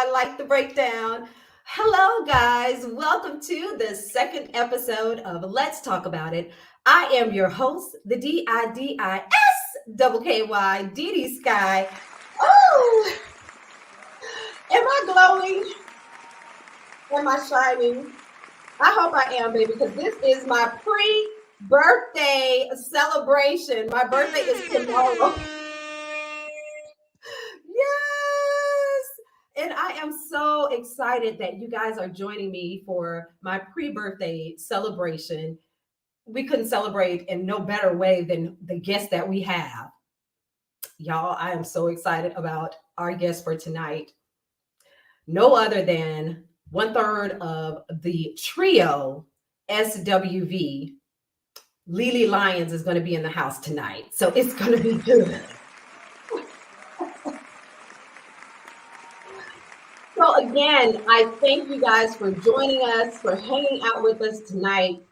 I like the breakdown. Hello, guys. Welcome to the second episode of Let's Talk About It. I am your host, the DIDIS double KY DiDi Skky. Oh, am I glowing? Am I shining? I hope I am, baby, because this is my pre-birthday celebration. My birthday is tomorrow. Yes. And I am so excited that you guys are joining me for my pre-birthday celebration. We couldn't celebrate in no better way than the guest that we have. Y'all, I am so excited about our guest for tonight. No other than 1/3 of the trio SWV. LeLee Lyons is going to be in the house tonight. So it's going to be good. So again, I thank you guys for joining us, for hanging out with us tonight.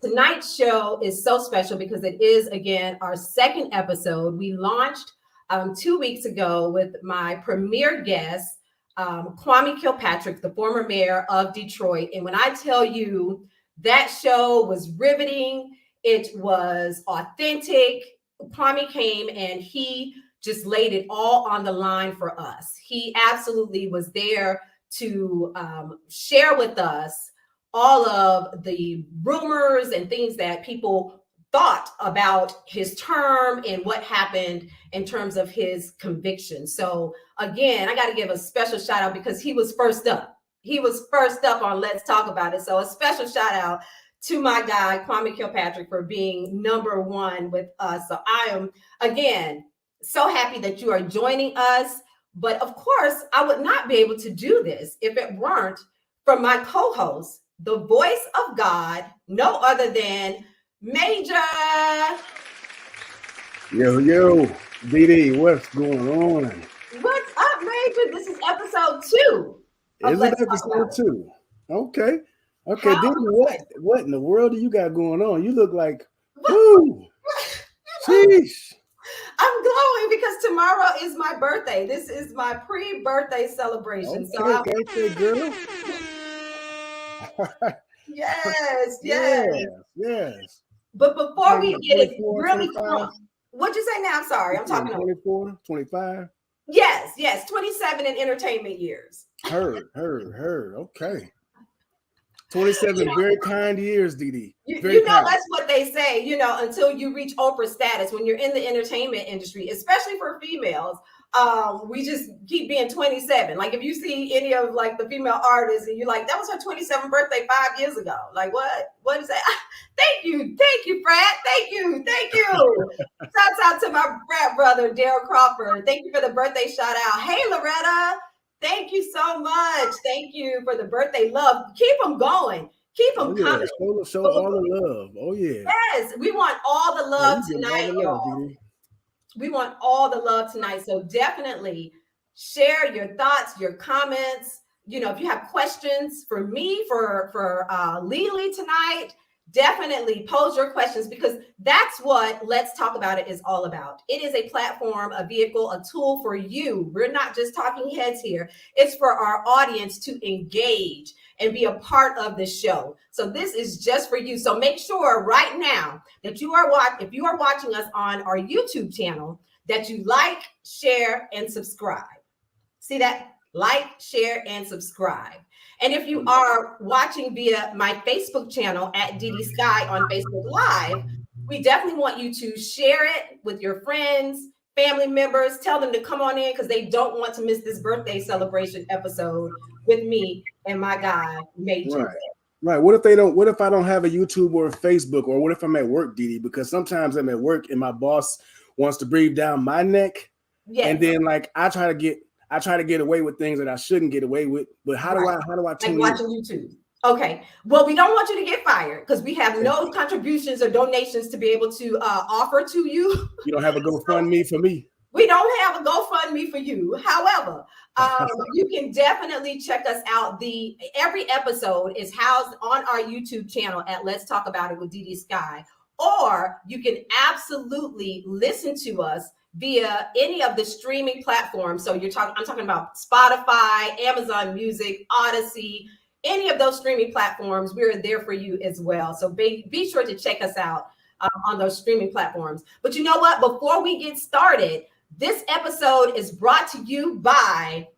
Tonight's show is so special because it is, again, our second episode. We launched 2 weeks ago with my premier guest, Kwame Kilpatrick, the former mayor of Detroit. And when I tell you that show was riveting, it was authentic. Kwame came and he just laid it all on the line for us. He absolutely was there to share with us all of the rumors and things that people thought about his term and what happened in terms of his conviction. So again, I got to give a special shout out because he was first up. He was first up on Let's Talk About It. So a special shout out to my guy, Kwame Kilpatrick, for being number one with us. So I am, again, so happy that you are joining us. But of course, I would not be able to do this if it weren't for my co-host, the voice of God, no other than Maejor. Yo, DiDi, what's going on? What's up, Maejor? This is episode 2. Is it episode 2? Okay. DiDi, what in the world do you got going on? You look like, whoo, sheesh. I'm glowing because tomorrow is my birthday. This is my pre-birthday celebration. Okay, birthday girl. Yes. But before we get it really fun, what'd you say now? I'm sorry. I'm talking 24, 25. Yes. 27 in entertainment years. Heard. Okay. 27 very kind years, DiDi. You know, that's what they say, until you reach Oprah status when you're in the entertainment industry, especially for females. We just keep being 27. Like if you see any of like the female artists and you're like, that was her 27th birthday 5 years ago. Like what is that? Thank you, Frat. Thank you. Shouts out to my frat brother, Daryl Crawford. Thank you for the birthday shout out. Hey, Loretta. Thank you so much. Thank you for the birthday love. Keep them going. Keep them coming. Show all the love. Oh, yeah. Yes, we want all the love tonight, y'all. We want all the love tonight. So definitely share your thoughts, your comments. If you have questions for me, for LeLee tonight, definitely pose your questions because that's what Let's Talk About It is all about. It is a platform, a vehicle, a tool for you. We're not just talking heads here. It's for our audience to engage and be a part of the show. So this is just for you. So make sure right now that if you are watching us on our YouTube channel, that you like, share, and subscribe. See that? Like, share, and subscribe. And if you are watching via my Facebook channel at DiDi Skky on Facebook Live, we definitely want you to share it with your friends, family members. Tell them to come on in because they don't want to miss this birthday celebration episode with me and my guy, Maejor. Right. What if I don't have a YouTube or a Facebook, or what if I'm at work, DiDi? Because sometimes I'm at work and my boss wants to breathe down my neck. Yes. And then I try to get away with things that I shouldn't get away with. But how do I tune in? Watching YouTube. Okay. Well, we don't want you to get fired because we have no contributions or donations to be able to offer to you. You don't have a GoFundMe for me? We don't have a GoFundMe for you. However, you can definitely check us out. Every episode is housed on our YouTube channel at Let's Talk About It with DiDi Skky. Or you can absolutely listen to us via any of the streaming platforms. So I'm talking about Spotify, Amazon Music, Odyssey, any of those streaming platforms. We're there for you as well. So be sure to check us out on those streaming platforms. But you know what? Before we get started, this episode is brought to you by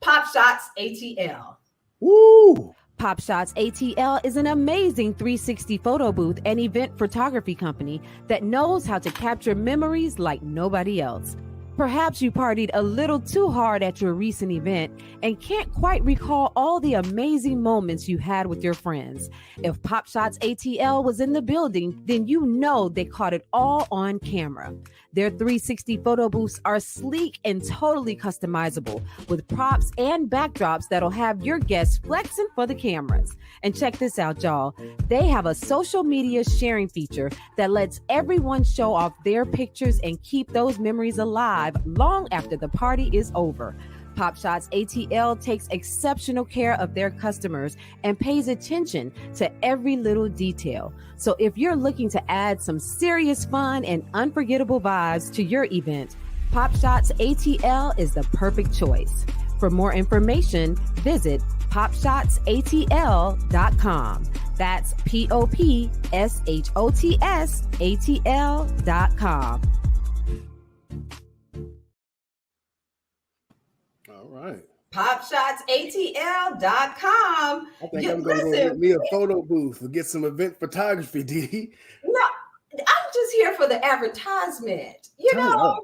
PopShots ATL. Woo! PopShots ATL is an amazing 360 photo booth and event photography company that knows how to capture memories like nobody else. Perhaps you partied a little too hard at your recent event and can't quite recall all the amazing moments you had with your friends. If PopShots ATL was in the building, then you know they caught it all on camera. Their 360 photo booths are sleek and totally customizable with props and backdrops that'll have your guests flexing for the cameras. And check this out, y'all. They have a social media sharing feature that lets everyone show off their pictures and keep those memories alive long after the party is over. PopShots ATL takes exceptional care of their customers and pays attention to every little detail. So if you're looking to add some serious fun and unforgettable vibes to your event, PopShots ATL is the perfect choice. For more information, visit PopShotsATL.com. That's POPSHOTS ATL.com. All right. PopShotsATL.com. I think I'm going to go get me a photo booth and get some event photography, DiDi. No, I'm just here for the advertisement. I'm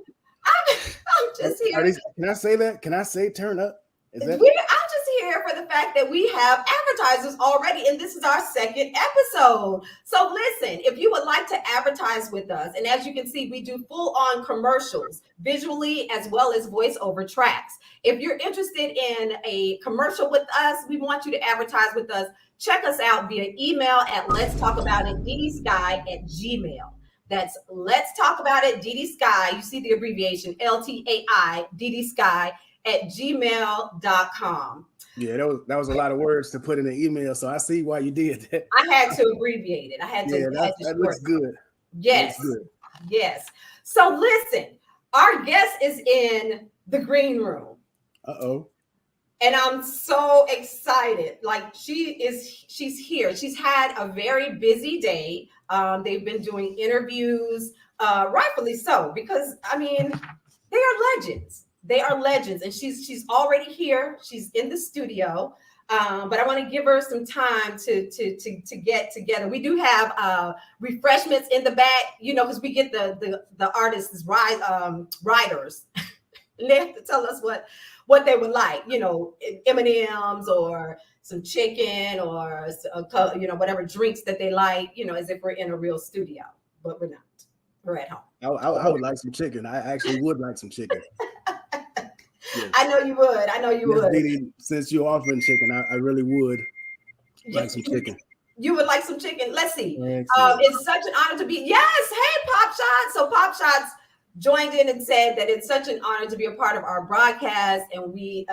just here. Can I say that? Can I say turn up? I'm just here for the fact that we have advertisers already, and this is our second episode. So listen, if you would like to advertise with us, and as you can see, we do full-on commercials, visually as well as voiceover tracks. If you're interested in a commercial with us, we want you to advertise with us. Check us out via email at letstalkaboutitDiDiSky@gmail. That's Let's Talk About It, DiDi Skky. You see the abbreviation LTAI, DiDi Skky@gmail.com. Yeah, that was a lot of words to put in an email, so I see why you did that. I had to abbreviate it. That looks good. Yes. Looks good. Yes. So listen, our guest is in the green room. Uh-oh. And I'm so excited. Like she's here. She's had a very busy day. They've been doing interviews, rightfully so, because I mean, they are legends. They are legends, and she's already here. She's in the studio, but I want to give her some time to get together. We do have refreshments in the back, because we get the artists' writers. And they have to tell us what they would like, M&Ms or some chicken or whatever drinks that they like, as if we're in a real studio, but we're not. We're at home. I would like some chicken. I actually would like some chicken. Yes. I know you would. DiDi, since you're offering chicken, I really would like some chicken. You would like some chicken? Let's see. It's such an honor to be. Yes. Hey, PopShots. So PopShots joined in and said that it's such an honor to be a part of our broadcast, and we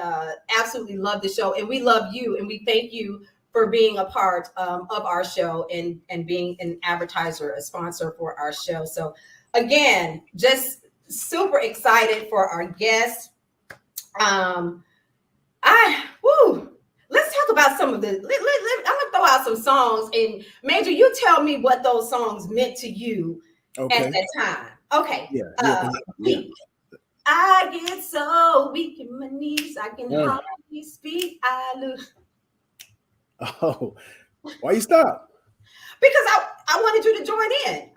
absolutely love the show, and we love you, and we thank you for being a part of our show and being an advertiser, a sponsor for our show. So again, just super excited for our guest. Let's talk about some of the. I'm gonna throw out some songs, and Maejor, you tell me what those songs meant to you at that time. Okay. Yeah. I get so weak in my knees, I can hardly speak. I lose. Oh, why you stop? Because I wanted you to join in.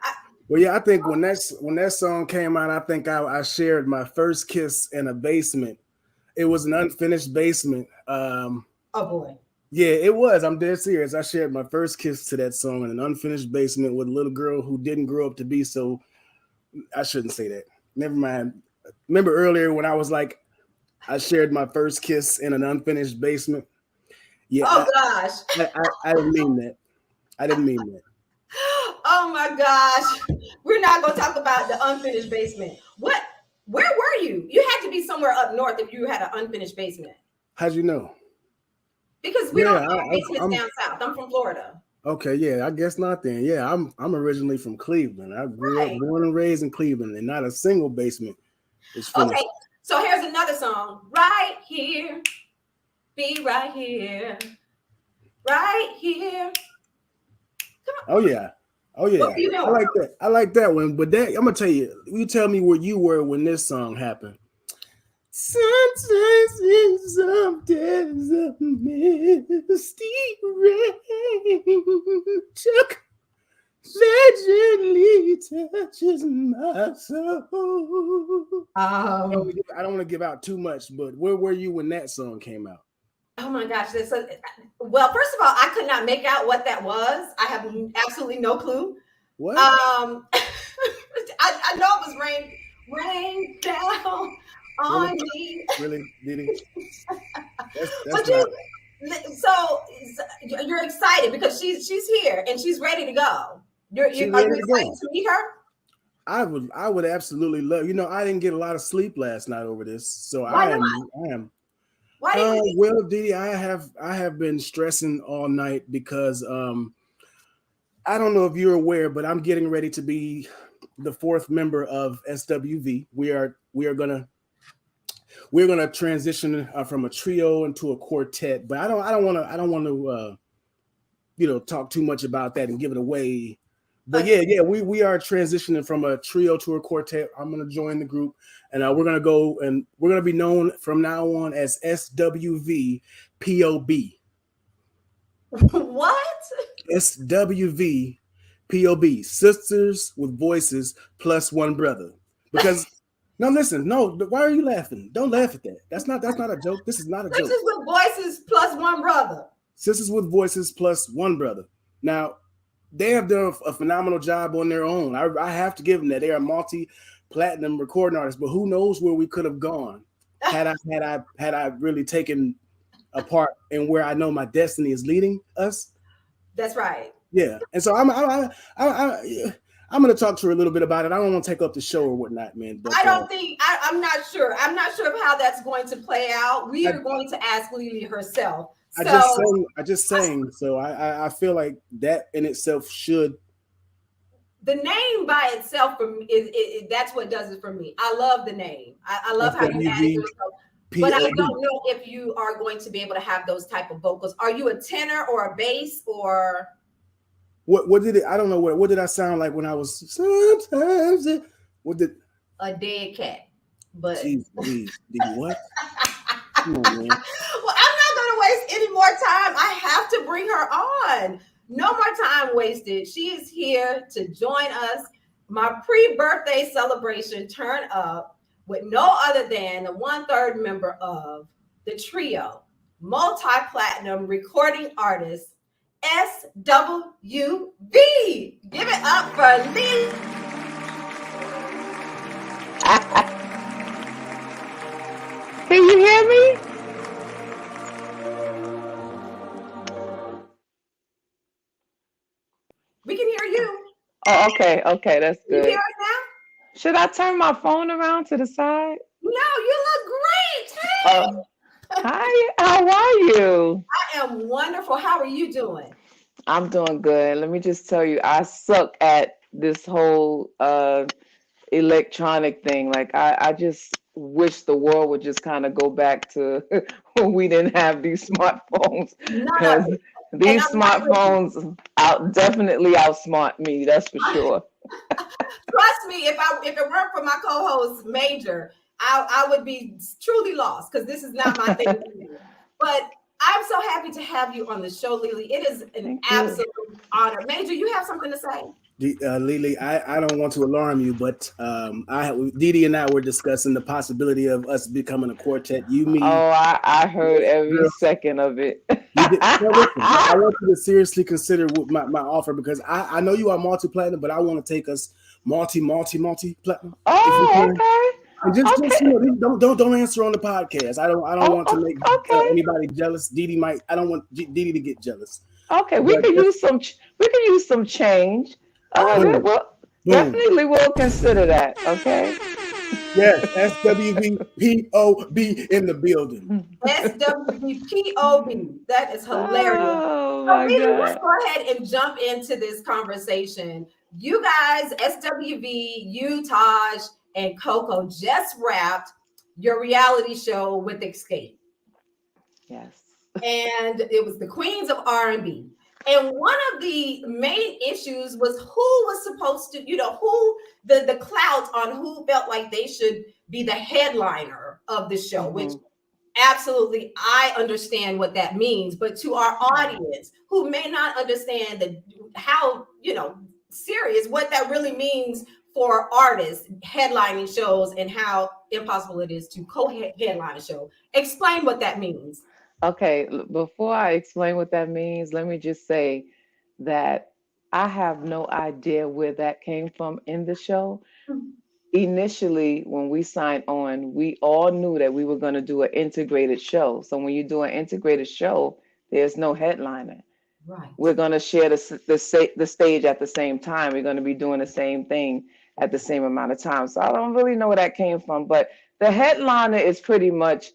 Well, yeah, I think when that song came out, I think I shared my first kiss in a basement. It was an unfinished basement. Oh boy. Yeah, it was. I'm dead serious. I shared my first kiss to that song in an unfinished basement with a little girl who didn't grow up to be so. I shouldn't say that. Never mind. Remember earlier when I was like, I shared my first kiss in an unfinished basement. Yeah. Oh gosh. I didn't mean that. I didn't mean that. Oh my gosh. We're not going to talk about the unfinished basement. Where were you? You had to be somewhere up north if you had an unfinished basement. How'd you know? Because we don't have basements down south. I'm from Florida. Okay, yeah, I guess not then. Yeah, I'm originally from Cleveland. I grew up, born and raised in Cleveland, and not a single basement is finished. Okay, so here's another song. Right here, be right here, right here. Come on. Oh yeah. I like that. I like that one. But that I'm gonna tell you. You tell me where you were when this song happened. Sometimes in some days of misty rain, Chuck gently touches my soul. I don't want to give out too much, but where were you when that song came out? Oh my gosh! Well, first of all, I could not make out what that was. I have absolutely no clue. What? I know it was rain down on me. Really, DiDi? So you're excited because she's here and she's ready to go. Are you excited to meet her? I would absolutely love. You know, I didn't get a lot of sleep last night over this, so I am. Why didn't you? Well, DiDi, I have been stressing all night because I don't know if you're aware, but I'm getting ready to be the fourth member of SWV. We're gonna transition from a trio into a quartet, but I don't want to talk too much about that and give it away. But yeah, we are transitioning from a trio to a quartet. I'm gonna join the group, and we're gonna go and we're gonna be known from now on as SWV POB. What? SWV POB, Sisters with Voices plus One Brother. Because no, listen, no. Why are you laughing? Don't laugh at that. That's not a joke. This is not a joke. Sisters with Voices plus One Brother. Sisters with Voices plus One Brother. Now, they have done a phenomenal job on their own. I have to give them that. They are multi-platinum recording artists, but who knows where we could have gone had I really taken a part in where I know my destiny is leading us. That's right. Yeah, and so I'm going to talk to her a little bit about it. I don't want to take up the show or whatnot, man. But I'm not sure. I'm not sure of how that's going to play out. We are going to ask LeLee herself. I just sang. So I feel like that in itself should. The name by itself for me that's what does it for me. I love the name. I love how you added yourself. But I don't know if you are going to be able to have those type of vocals. Are you a tenor or a bass or? What did it? I don't know what did I sound like when I was sometimes. What did a dead cat? But jeez, what? Come on, man. Well, I'm not going to waste any more time. I have to bring her on. No more time wasted. She is here to join us. My pre-birthday celebration turn up with no other than the 1/3 member of the trio, multi-platinum recording artist, SWV. Give it up for LeLee. Can you hear me? We can hear you. Oh, okay, that's Can you good. hear us now? Should I turn my phone around to the side? No, you look great. Hey. Hi, how are you? I am wonderful. How are you doing? I'm doing good. Let me just tell you, I suck at this whole electronic thing. Like I just wish the world would just kind of go back to when we didn't have these smartphones. Because these smartphones definitely outsmart me, that's for sure. Trust me, if it weren't for my co-host Maejor, I would be truly lost because this is not my thing. But I'm so happy to have you on the show, LeLee. It is an absolute honor. Maejor, you have something to say? LeLee, I don't want to alarm you, but DiDi and I were discussing the possibility of us becoming a quartet. You, me. Oh, I heard every second of it. I want you to seriously consider my offer because I know you are multi-platinum, but I want to take us multi-platinum. Oh, okay. And just don't answer on the podcast. I don't want to make anybody jealous. DiDi might. I don't want DiDi to get jealous. Okay, we can use some change. Well, definitely we'll consider that. Okay. Yes, SWVPOB in the building. SWVPOB. That is hilarious. Oh So my LeLee, let's God. go ahead and jump into this conversation. You guys, SWV, you, Taj, and Coco just wrapped your reality show with Escape. Yes. And it was the Queens of R&B. And one of the main issues was who was supposed to, who the clout on who felt like they should be the headliner of the show, which absolutely I understand what that means. But to our audience who may not understand how, serious what that really means for artists headlining shows and how impossible it is to co-headline a show, explain what that means. Okay, before I explain what that means, let me just say that I have no idea where that came from in the show. Initially, when we signed on, we all knew that we were going to do an integrated show. So when you do an integrated show, there's no headliner. Right. We're going to share the stage at the same time. We're going to be doing the same thing at the same amount of time. So I don't really know where that came from, but the headliner is pretty much,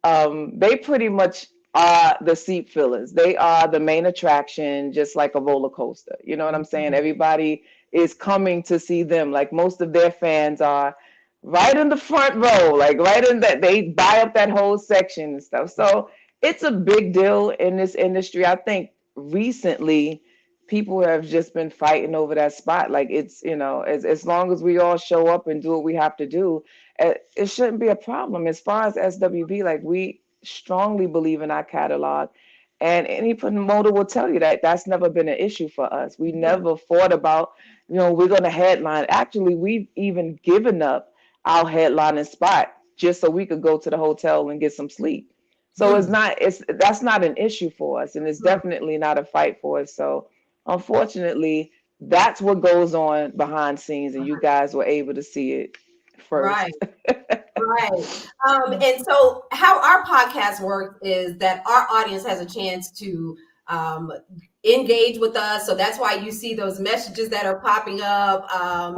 they pretty much are the seat fillers. They are the main attraction, just like a roller coaster. You know what I'm saying? Everybody is coming to see them. Like most of their fans are right in the front row, like right in that, they buy up that whole section and stuff. So it's a big deal in this industry. I think recently people have just been fighting over that spot. Like it's, as long as we all show up and do what we have to do, it shouldn't be a problem. As far as SWB, like we strongly believe in our catalog, and any promoter will tell you that that's never been an issue for us. We never thought about, we're going to headline. Actually, we've even given up our headlining spot just so we could go to the hotel and get some sleep. So that's not an issue for us, and it's definitely not a fight for us. So unfortunately, that's what goes on behind scenes, and you guys were able to see it first. Right. Right. And so how our podcast works is that our audience has a chance to engage with us. So that's why you see those messages that are popping up.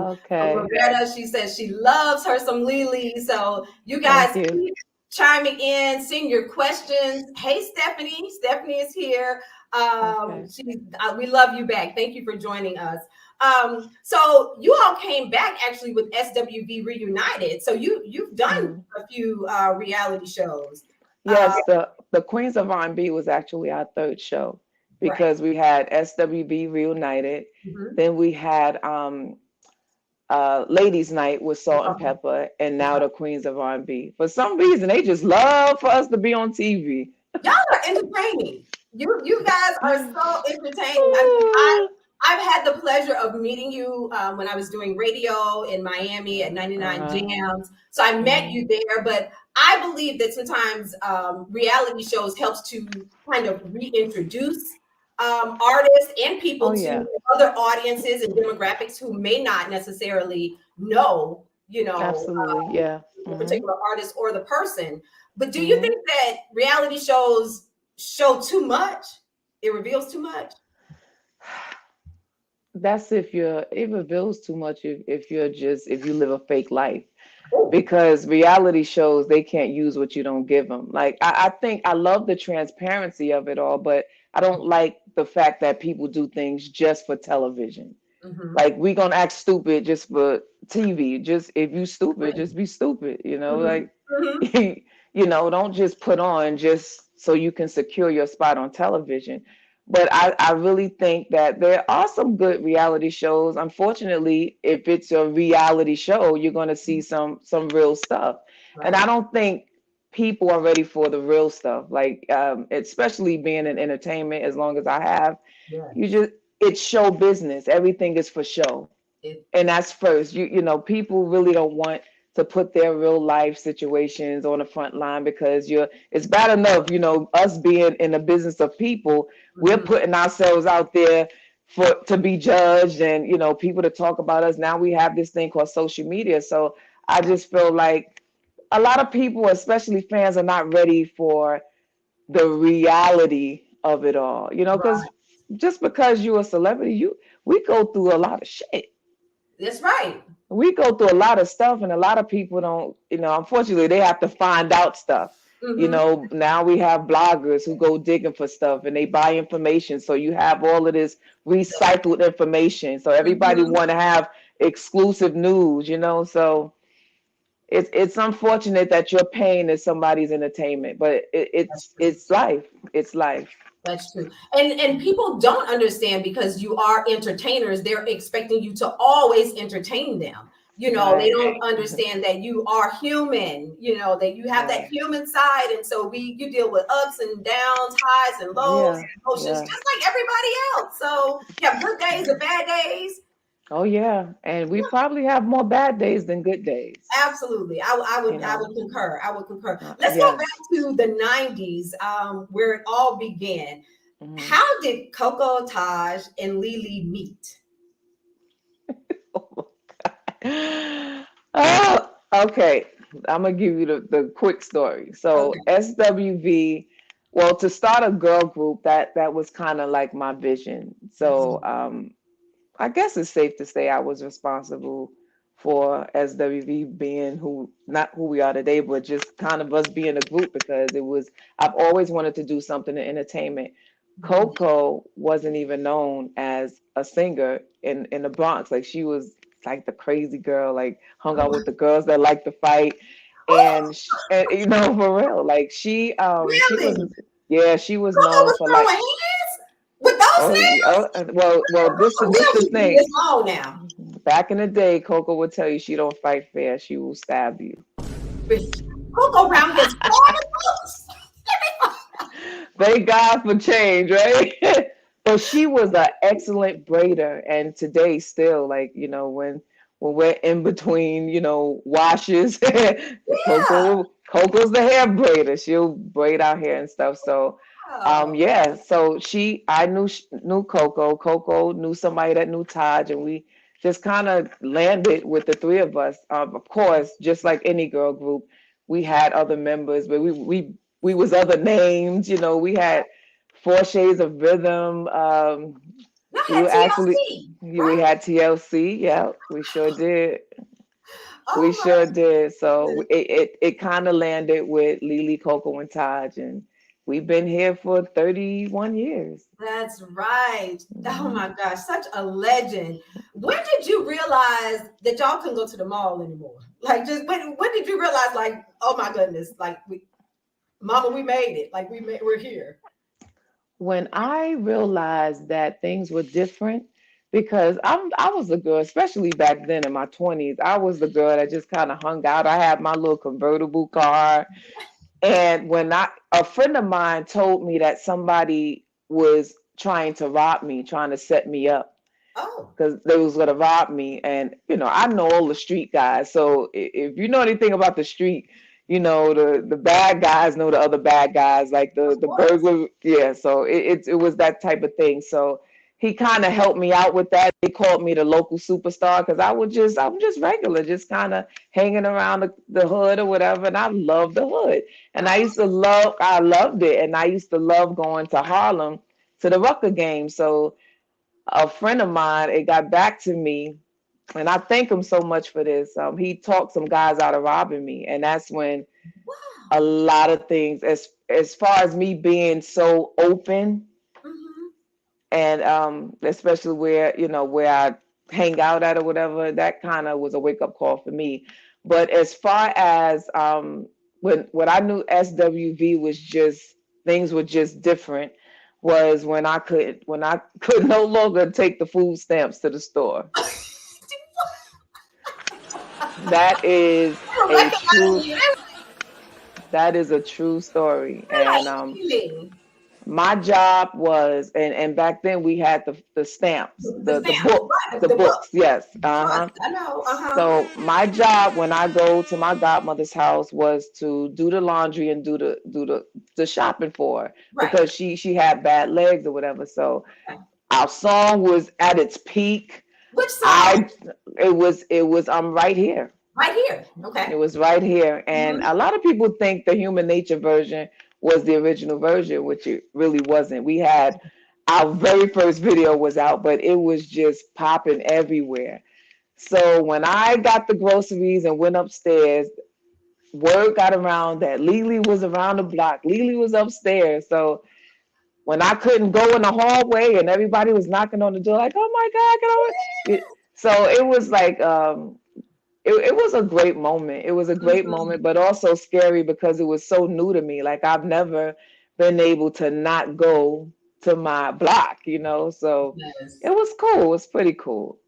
Okay. Roberta, she says she loves her some LeLee. So you guys keep chiming in, send your questions. Hey, Stephanie. Stephanie is here. We love you back. Thank you for joining us. So you all came back actually with SWV Reunited. So you've done a few reality shows. Yes, the Queens of R&B was actually our third show because we had SWV Reunited, then we had Ladies Night with Salt and Pepper, and now the Queens of R&B. For some reason, they just love for us to be on TV. Y'all are entertaining. You guys are so entertaining. I've had the pleasure of meeting you when I was doing radio in Miami at 99 Jams. So I met you there, but I believe that sometimes reality shows helps to kind of reintroduce artists and people to other audiences and demographics who may not necessarily know, Absolutely, the particular artist or the person. But do you think that reality shows show too much? It reveals too much? That's it reveals too much if you live a fake life. Because reality shows, they can't use what you don't give them. Like I think I love the transparency of it all, but I don't like the fact that people do things just for television. Like we gonna act stupid just for TV. Just if you stupid, just be stupid. Don't just put on just so you can secure your spot on television. But I really think that there are some good reality shows. Unfortunately, if it's a reality show, you're going to see some real stuff. And I don't think people are ready for the real stuff. Like, especially being in entertainment, as long as I have, it's show business. Everything is for show. And that's first. People really don't want to put their real life situations on the front line because it's bad enough, us being in the business of people, we're putting ourselves out there to be judged and, people to talk about us. Now we have this thing called social media. So I just feel like a lot of people, especially fans, are not ready for the reality of it all, because just because you're a celebrity, we go through a lot of shit. That's right. We go through a lot of stuff, and a lot of people don't, unfortunately, they have to find out stuff. Now we have bloggers who go digging for stuff and they buy information. So you have all of this recycled information. So everybody want to have exclusive news, so it's unfortunate that your pain is somebody's entertainment, but it's life. It's life. That's true. And people don't understand, because you are entertainers, they're expecting you to always entertain them. Right. They don't understand that you are human, that you have that human side. And so you deal with ups and downs, highs and lows, emotions, just like everybody else. So you have good days and bad days. Oh yeah, and we probably have more bad days than good days. Absolutely, I would concur. I would concur. Let's go back to the '90s, where it all began. How did Coco, Taj, and LeLee meet? Oh, okay. I'm gonna give you the quick story. So SWV, well, to start a girl group, that was kind of like my vision. So I guess it's safe to say I was responsible for SWV being not who we are today, but just kind of us being a group, because I've always wanted to do something in entertainment. Coco wasn't even known as a singer in the Bronx. Like, she was like the crazy girl, like hung out with the girls that like to fight. And for real, like she she was known for like with those nails? Well, this is the thing. It's long now. Back in the day, Coco would tell you she don't fight fair. She will stab you. Coco around his Thank God for change, right? But she was an excellent braider, and today still, like, when we're in between, washes, Coco's the hair braider. She'll braid our hair and stuff. So. So I knew Coco. Coco knew somebody that knew Taj, and we just kind of landed with the three of us. Of course, just like any girl group, we had other members, but we was other names. We had 4 Shades of Rhythm. We had TLC. Yeah, we sure did. We sure did. So it kind of landed with LeLee, Coco, and Taj, and we've been here for 31 years. That's right. Oh my gosh, such a legend. When did you realize that y'all couldn't go to the mall anymore? Like, just when did you realize, like, oh my goodness, like, Mama, we made it. Like, we're here. When I realized that things were different, because I was a girl, especially back then in my 20s, I was the girl that just kind of hung out. I had my little convertible car. And when a friend of mine told me that somebody was trying to rob me, trying to set me up, because they was going to rob me. And, I know all the street guys. So if you know anything about the street, the bad guys know the other bad guys, like the burglar. Yeah. So it was that type of thing. So he kind of helped me out with that. They called me the local superstar, because I'm just regular, just kind of hanging around the hood or whatever. And I loved the hood. And I loved it. And I used to love going to Harlem to the Rucker game. So a friend of mine, it got back to me, and I thank him so much for this. He talked some guys out of robbing me. And that's when a lot of things, as far as me being so open, and especially where I hang out at or whatever, that kind of was a wake-up call for me. But as far as when I knew SWV was things were just different, was when I could no longer take the food stamps to the store. That is a true story. And my job was, and back then we had the stamps, the books, yes. I know. So my job when I go to my godmother's house was to do the laundry and do the shopping for her, because she had bad legs or whatever. So our song was at its peak. Which song? It was Right Here. Right Here. Okay. It was Right Here. And a lot of people think the Human Nature version was the original version, which it really wasn't. We had our very first video was out, but it was just popping everywhere. So when I got the groceries and went upstairs, word got around that LeLee was around the block. LeLee was upstairs. So when I couldn't go in the hallway and everybody was knocking on the door, like, oh my God, get over. So it was like, it was a great moment. It was a great moment, but also scary because it was so new to me. Like I've never been able to not go to my block, So it was cool. It was pretty cool.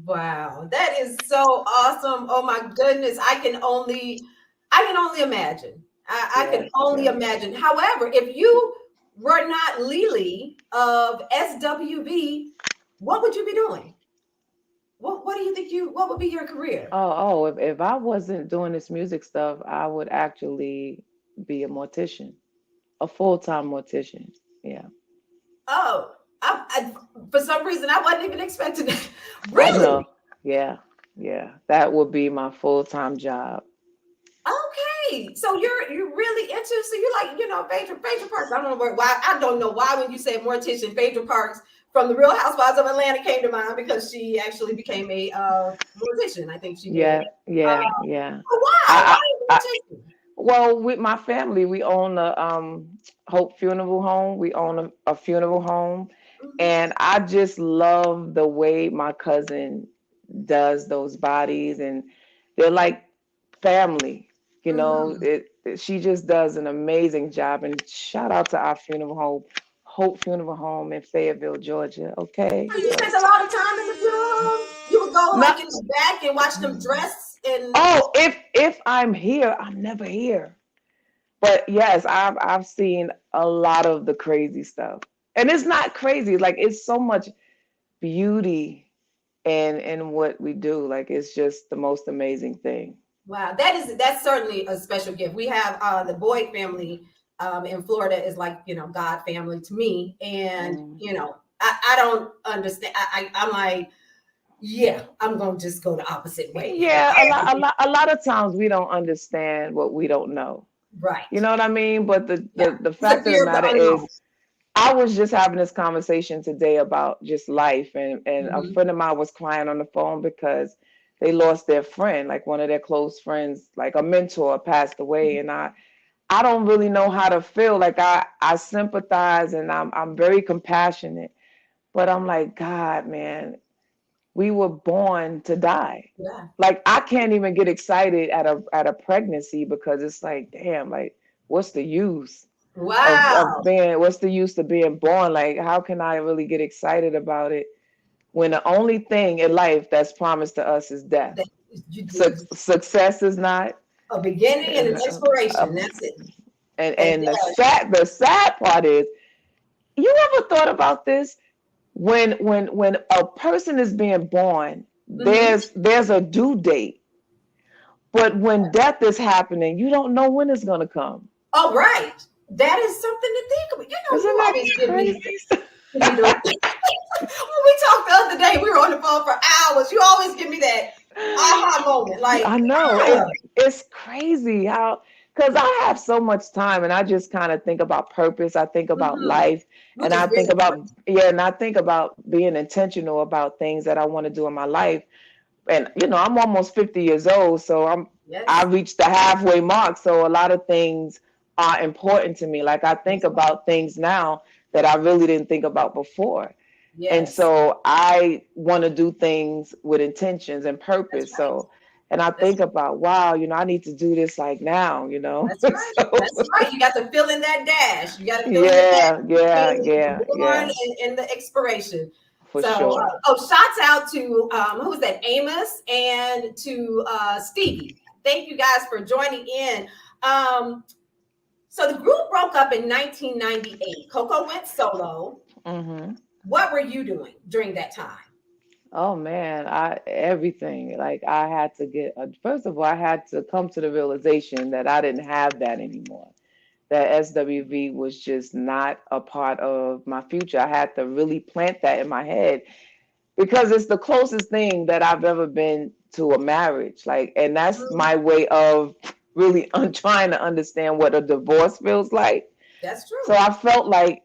Wow, that is so awesome. Oh my goodness. I can only imagine. I can only imagine. However, if you were not LeLee of SWV, what would you be doing? What do you think what would be your career? If I wasn't doing this music stuff, I would actually be a mortician, a full-time mortician. Yeah. Oh, for some reason I wasn't even expecting that. Really? Yeah. That would be my full-time job. Okay, so you're really into, so you're like, Phaedra Parks. I don't know why. I don't know why when you say mortician, Phaedra Parks from the Real Housewives of Atlanta came to mind, because she actually became a mortician. I think she did. Yeah. Oh, wow. Why mortician? Well, with my family, we own a Hope Funeral Home. We own a funeral home, and I just love the way my cousin does those bodies, and they're like family. She just does an amazing job. And shout out to our funeral home, Hope Funeral Home in Fayetteville, Georgia. Okay. So you spent a lot of time in the funeral home? You would go like in the back and watch them dress and. Oh, if I'm here, I'm never here. But yes, I've seen a lot of the crazy stuff, and it's not crazy. Like it's so much beauty in what we do. Like it's just the most amazing thing. Wow, that's certainly a special gift. We have the Boyd family in Florida is like, God family to me. And, I don't understand. I'm like, yeah, I'm going to just go the opposite way. Yeah, a lot of times we don't understand what we don't know. Right. You know what I mean? But the fact of the matter is, I was just having this conversation today about just life. And a friend of mine was crying on the phone because they lost their friend, like one of their close friends, like a mentor passed away. And I don't really know how to feel. Like I sympathize and I'm very compassionate, but I'm like, God, man, we were born to die. Yeah. Like I can't even get excited at a pregnancy because it's like, damn, like what's the use? Wow. What's the use of being born? Like, how can I really get excited about it when the only thing in life that's promised to us is death? Success is not a beginning and an expiration. That's it. And the sad part is, you ever thought about this? When a person is being born, there's a due date, but when death is happening, you don't know when it's gonna come. Oh, right. That is something to think about. Isn't you always give me. When we talked the other day, we were on the phone for hours. You always give me that aha moment. Like I know it's crazy how, because I have so much time and I just kind of think about purpose. I think about life, and I think about being intentional about things that I want to do in my life. And I'm almost 50 years old, so I reached the halfway mark. So a lot of things are important to me. Like I think about things now that I really didn't think about before. Yes. And so I want to do things with intentions and purpose. Right. So, and I think about, wow, I need to do this like now, That's right. That's right. You got to fill in that dash. You got to fill in that born and the expiration. For sure. Shots out to who was that? Amos, and to Stevie. Thank you guys for joining in. So the group broke up in 1998. Coco went solo. Mm-hmm. What were you doing during that time? Oh man, everything. Like I had to first of all, I had to come to the realization that I didn't have that anymore. That SWV was just not a part of my future. I had to really plant that in my head because it's the closest thing that I've ever been to a marriage. Like, and that's my way of really trying to understand what a divorce feels like. That's true. So I felt like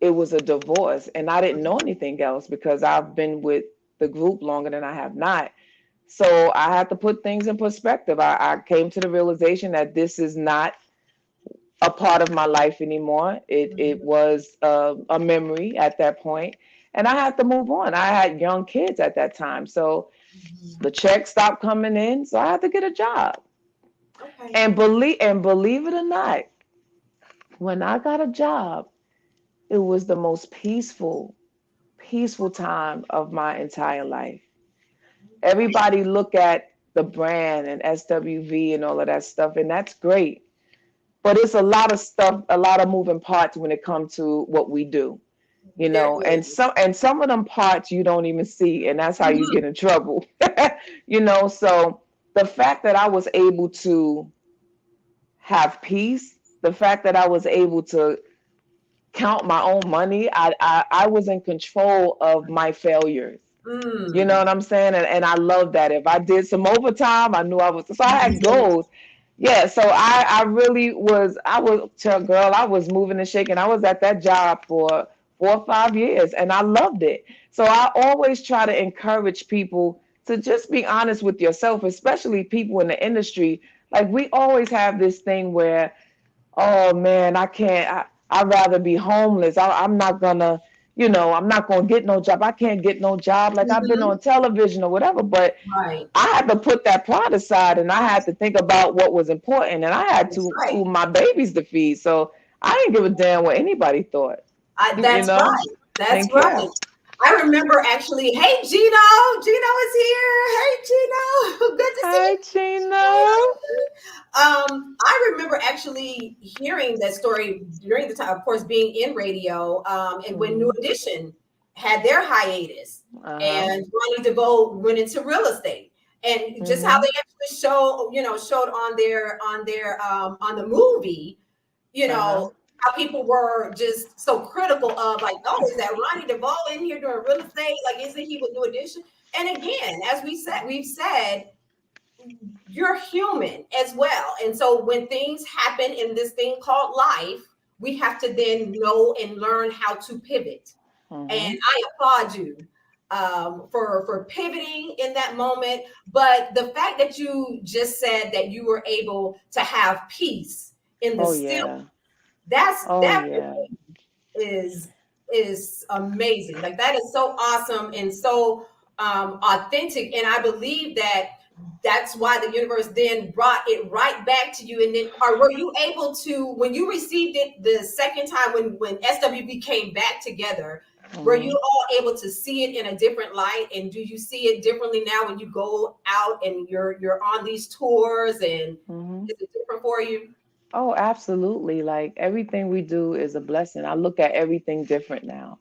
it was a divorce, and I didn't know anything else because I've been with the group longer than I have not. So I had to put things in perspective. I came to the realization that this is not a part of my life anymore. It was a memory at that point, and I had to move on. I had young kids at that time, so the check stopped coming in, so I had to get a job. Okay. And believe it or not, when I got a job, it was the most peaceful time of my entire life. Everybody look at the brand and SWV and all of that stuff, and that's great. But it's a lot of stuff, a lot of moving parts when it comes to what we do, and some of them parts you don't even see, and that's how you get in trouble. So the fact that I was able to have peace, the fact that I was able to count my own money, I was in control of my failures. You know what I'm saying? And I love that. If I did some overtime, I knew I was, so I had goals. Yeah, so I really was, girl, I was moving and shaking. I was at that job for 4 or 5 years and I loved it. So I always try to encourage people to just be honest with yourself, especially people in the industry. Like we always have this thing where, oh man, I can't, I'd rather be homeless. I'm not gonna, I'm not gonna get no job. I can't get no job. Like I've been on television or whatever, but I had to put that pride aside and I had to think about what was important, and I had two my babies to feed. So I didn't give a damn what anybody thought. That's right. That's right. I remember actually, hey, Gino. Gino is here. Hey, Gino. Good to see you. Hi, Gino. I remember actually hearing that story during the time, of course, being in radio, and when New Edition had their hiatus, and Ronnie DeVoe went into real estate, and just how they actually showed on the movie, how people were just so critical of like, oh, is that Ronnie DeVoe in here doing real estate? Like, isn't he with New Edition? And again, as we've said, you're human as well. And so when things happen in this thing called life, we have to then know and learn how to pivot. And I applaud you for pivoting in that moment. But the fact that you just said that you were able to have peace in the is amazing. Like that is so awesome and so authentic. And I believe that's why the universe then brought it right back to you. And then, or were you able to, when you received it the second time, when SWB came back together, were you all able to see it in a different light? And do you see it differently now when you go out and you're on these tours, and is it different for you? Oh, absolutely. Like everything we do is a blessing. I look at everything different now,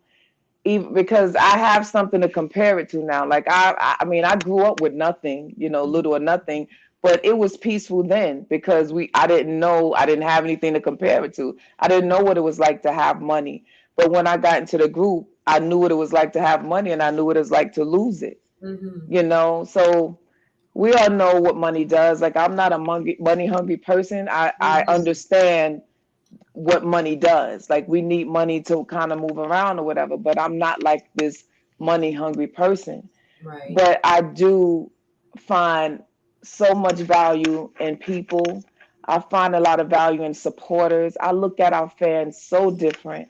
even because I have something to compare it to now. Like I mean, I grew up with nothing, little or nothing, but it was peaceful then because I didn't have anything to compare it to. I didn't know what it was like to have money. But when I got into the group, I knew what it was like to have money, and I knew what it was like to lose it. So we all know what money does. Like I'm not a money hungry person. I understand what money does. Like we need money to kind of move around or whatever, but I'm not like this money hungry person. Right. But I do find so much value in people. I find a lot of value in supporters. I look at our fans so different.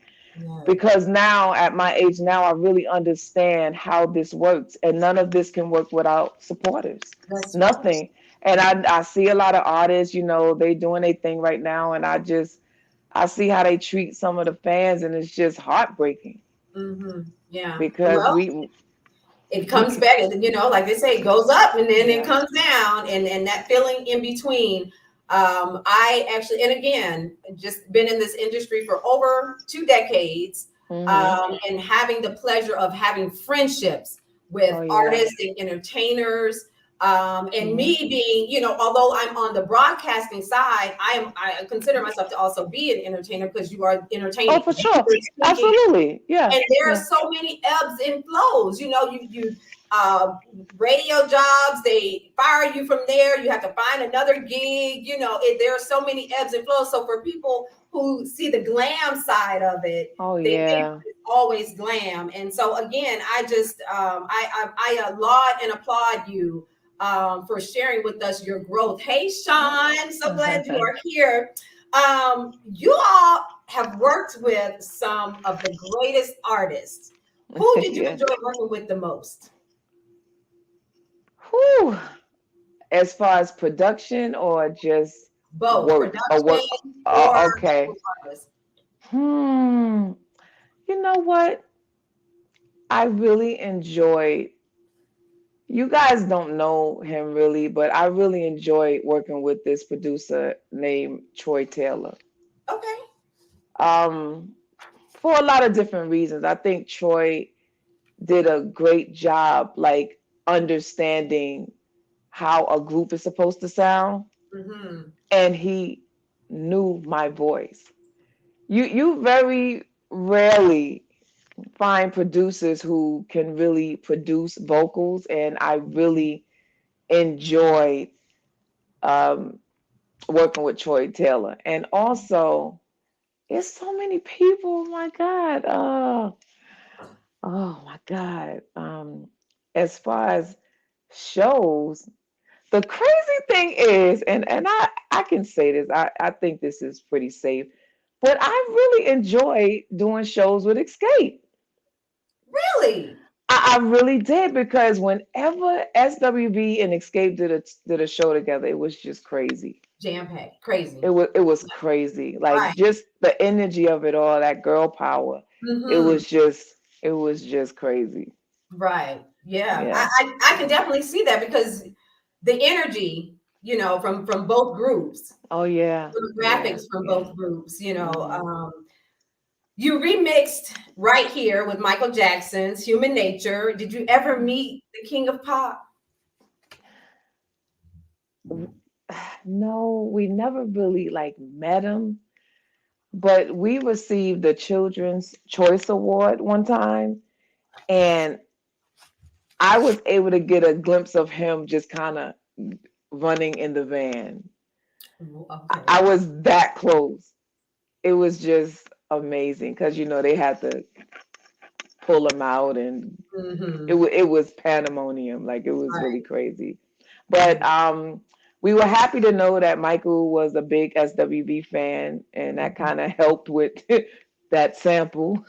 Because now at my age now, I really understand how this works, and none of this can work without supporters. That's nothing. Right. And I see a lot of artists, they doing their thing right now. And I see how they treat some of the fans, and it's just heartbreaking. Yeah. Because it comes back, like they say, it goes up and then it comes down, and that feeling in between. I actually, and again, just been in this industry for over 2 decades, and having the pleasure of having friendships with artists and entertainers, and me being, although I'm on the broadcasting side, I consider myself to also be an entertainer, because you are entertaining. Oh, for sure. Absolutely. Yeah. And there are so many ebbs and flows, you radio jobs, they fire you from there, you have to find another gig, there are so many ebbs and flows. So for people who see the glam side of it, they think it's always glam. And so again, I just I laud and applaud you for sharing with us your growth. Hey, Sean, so glad you are here. You all have worked with some of the greatest artists. Who did you enjoy working with the most? Whew. As far as production or just both work? Production or okay. artists? You know what? I really enjoyed. You guys don't know him really, but I really enjoyed working with this producer named Troy Taylor. Okay. For a lot of different reasons. I think Troy did a great job, like understanding how a group is supposed to sound, and he knew my voice. You very rarely find producers who can really produce vocals, and I really enjoyed working with Troy Taylor. And also, it's so many people. Oh my God. Oh my God. As far as shows, the crazy thing is, and I can say this, I think this is pretty safe, but I really enjoy doing shows with Skky. Really? I really did, because whenever SWV and Skky did a show together, it was just crazy. Jam-packed, crazy. It was crazy. Like just the energy of it all, that girl power. It was just crazy. Right. Yeah. I can definitely see that, because the energy, from both groups. Oh yeah. The graphics from both groups, You remixed Right Here with Michael Jackson's Human Nature. Did you ever meet the King of Pop? No, we never really met him, but we received the Children's Choice Award one time, and I was able to get a glimpse of him just kind of running in the van. Okay. I was that close. It was just amazing, because they had to pull him out, and it was pandemonium. Like, it was really crazy. But we were happy to know that Michael was a big SWV fan, and that kind of helped with that sample.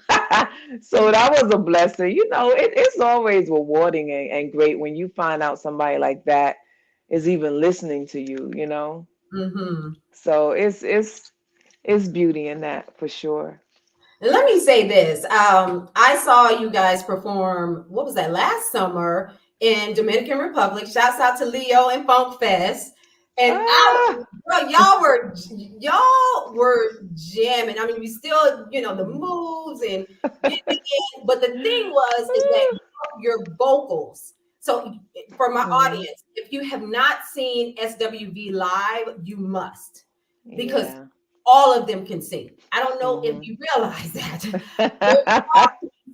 So that was a blessing. It's always rewarding and great when you find out somebody like that is even listening to you, So it's beauty in that, for sure. Let me say this. I saw you guys perform, what was that, last summer in Dominican Republic. Shouts out to Leo and Funk Fest. And y'all were jamming. I mean, we still, the moves and but the thing was is that your vocals. So for my audience, if you have not seen SWV live, you must, because all of them can sing. I don't know if you realize that.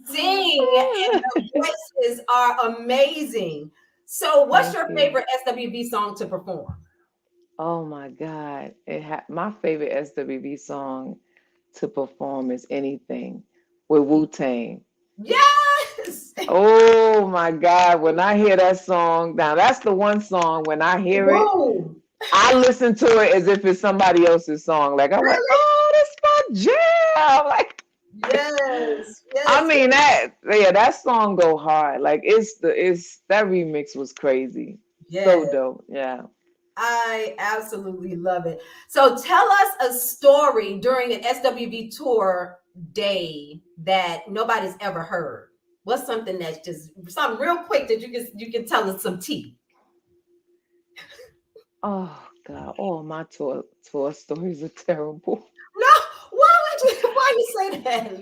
Sing, and their voices are amazing. So what's your favorite SWV song to perform? Oh my God. My favorite SWV song to perform is Anything with Wu-Tang. Yes. Oh my God. When I hear that song, now that's the one song when I hear it, I listen to it as if it's somebody else's song. Like, I'm like, oh, that's my jam. Like, yes. I mean, that song go hard. Like, that remix was crazy. Yes. So dope. Yeah. I absolutely love it. So tell us a story during an SWV tour day that nobody's ever heard. What's something that's just something real quick that you can tell us some tea? Oh God! Oh, my tour stories are terrible. No, why you say that?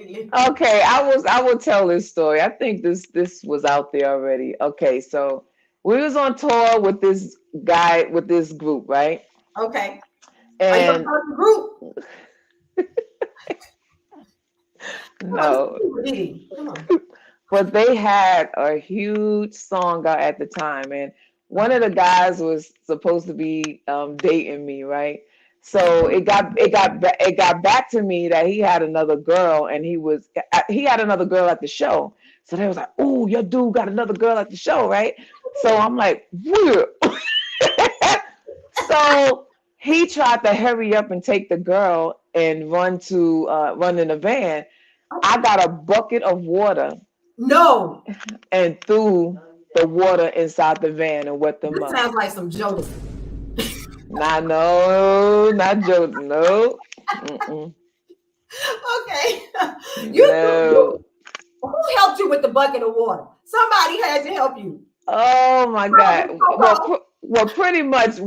Okay, I will tell this story. I think this was out there already. Okay, so we was on tour with this guy, with this group, right? Okay. And are you group? No. But they had a huge song out at the time, and one of the guys was supposed to be dating me, right? So it got back to me that he had another girl, and he had another girl at the show. So they was like, "Oh, your dude got another girl at the show, right?" So I'm like, whoa. So he tried to hurry up and take the girl and run in the van. I got a bucket of water. No. And threw the water inside the van and wet them That up. sounds like some Jonas. No, not Jonas. No. Okay. No. Who helped you with the bucket of water? Somebody had to help you. Oh my God. Well, pretty much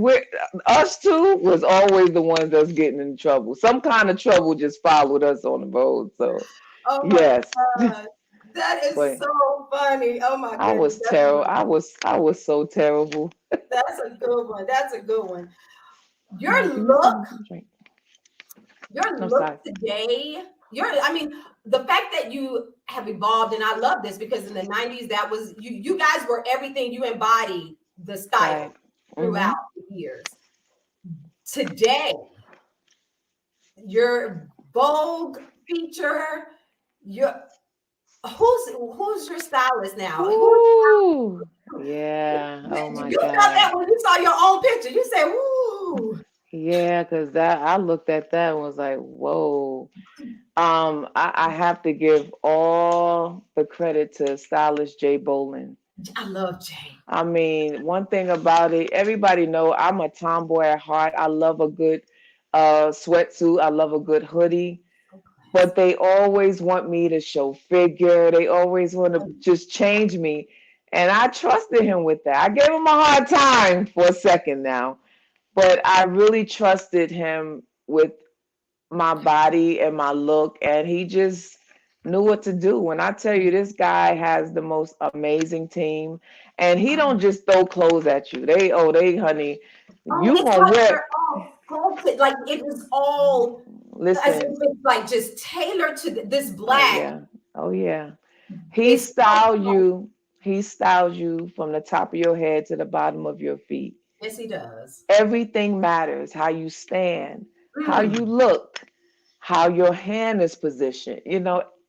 us two was always the ones that's getting in trouble. Some kind of trouble just followed us on the road. So yes. God. That is so funny. Oh my goodness. I was terrible. I was so terrible. That's a good one. That's a good one. Your look today, the fact that you have evolved, and I love this because in the 90s, that was you guys were everything. You embodied the style throughout the years. Today, your Vogue feature, who's your stylist now? Ooh, yeah. Oh my God. You felt that when you saw your own picture. You said, "Ooh." Yeah, because I looked at that and was like, whoa. I have to give all the credit to stylist Jay Bolin. I love Jay. I mean, one thing about it, everybody know I'm a tomboy at heart. I love a good sweatsuit. I love a good hoodie. But they always want me to show figure. They always want to just change me. And I trusted him with that. I gave him a hard time for a second now. But I really trusted him with my body and my look. And he just knew what to do. When I tell you, this guy has the most amazing team. And he don't just throw clothes at you. They honey, you gonna wear like it was all listen, like just tailored to this black. Oh yeah. He styles you from the top of your head to the bottom of your feet. Yes, he does. Everything matters. How you stand, how you look, how your hand is positioned.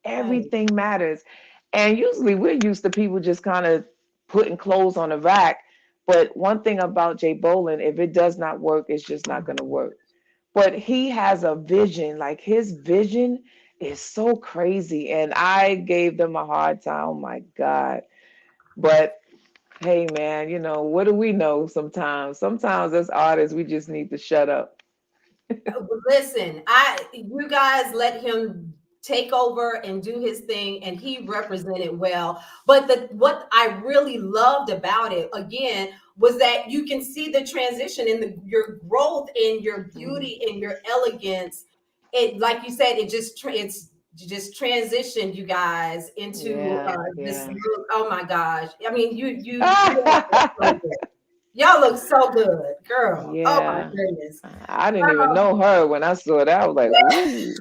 Everything matters. And usually we're used to people just kind of putting clothes on a rack. But one thing about Jay Bolin, if it does not work, it's just not going to work. But he has a vision. Like his vision is so crazy. And I gave them a hard time. Oh my God. But hey man, what do we know sometimes? Sometimes as artists, we just need to shut up. Listen, you guys let him take over and do his thing, and he represented well. But what I really loved about it, again, was that you can see the transition in your growth in your beauty and your elegance. It, like you said, it's just transitioned you guys into this look. Oh my gosh. I mean, y'all look so good, girl. Yeah. Oh my goodness. I didn't even know her when I saw that. I was like, ooh.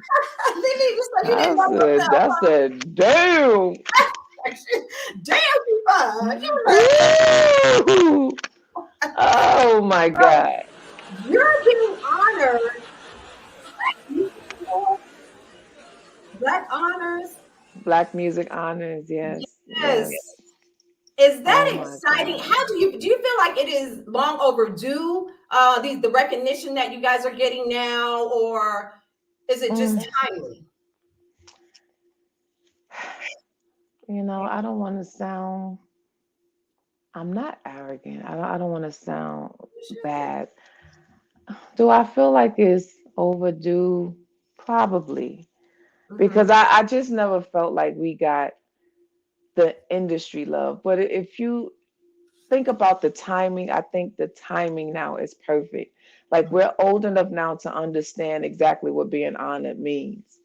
I said, damn. Damn, you fine. Oh my God. You're being honored. Black Music Honors, yes. Is that exciting? How do you feel like it is long overdue? The recognition that you guys are getting now, or is it just timely? I don't want to sound. I'm not arrogant. I don't want to sound bad. Do I feel like it's overdue? Probably. Because I just never felt like we got the industry love. But if you think about the timing, I think the timing now is perfect. Like we're old enough now to understand exactly what being honored means.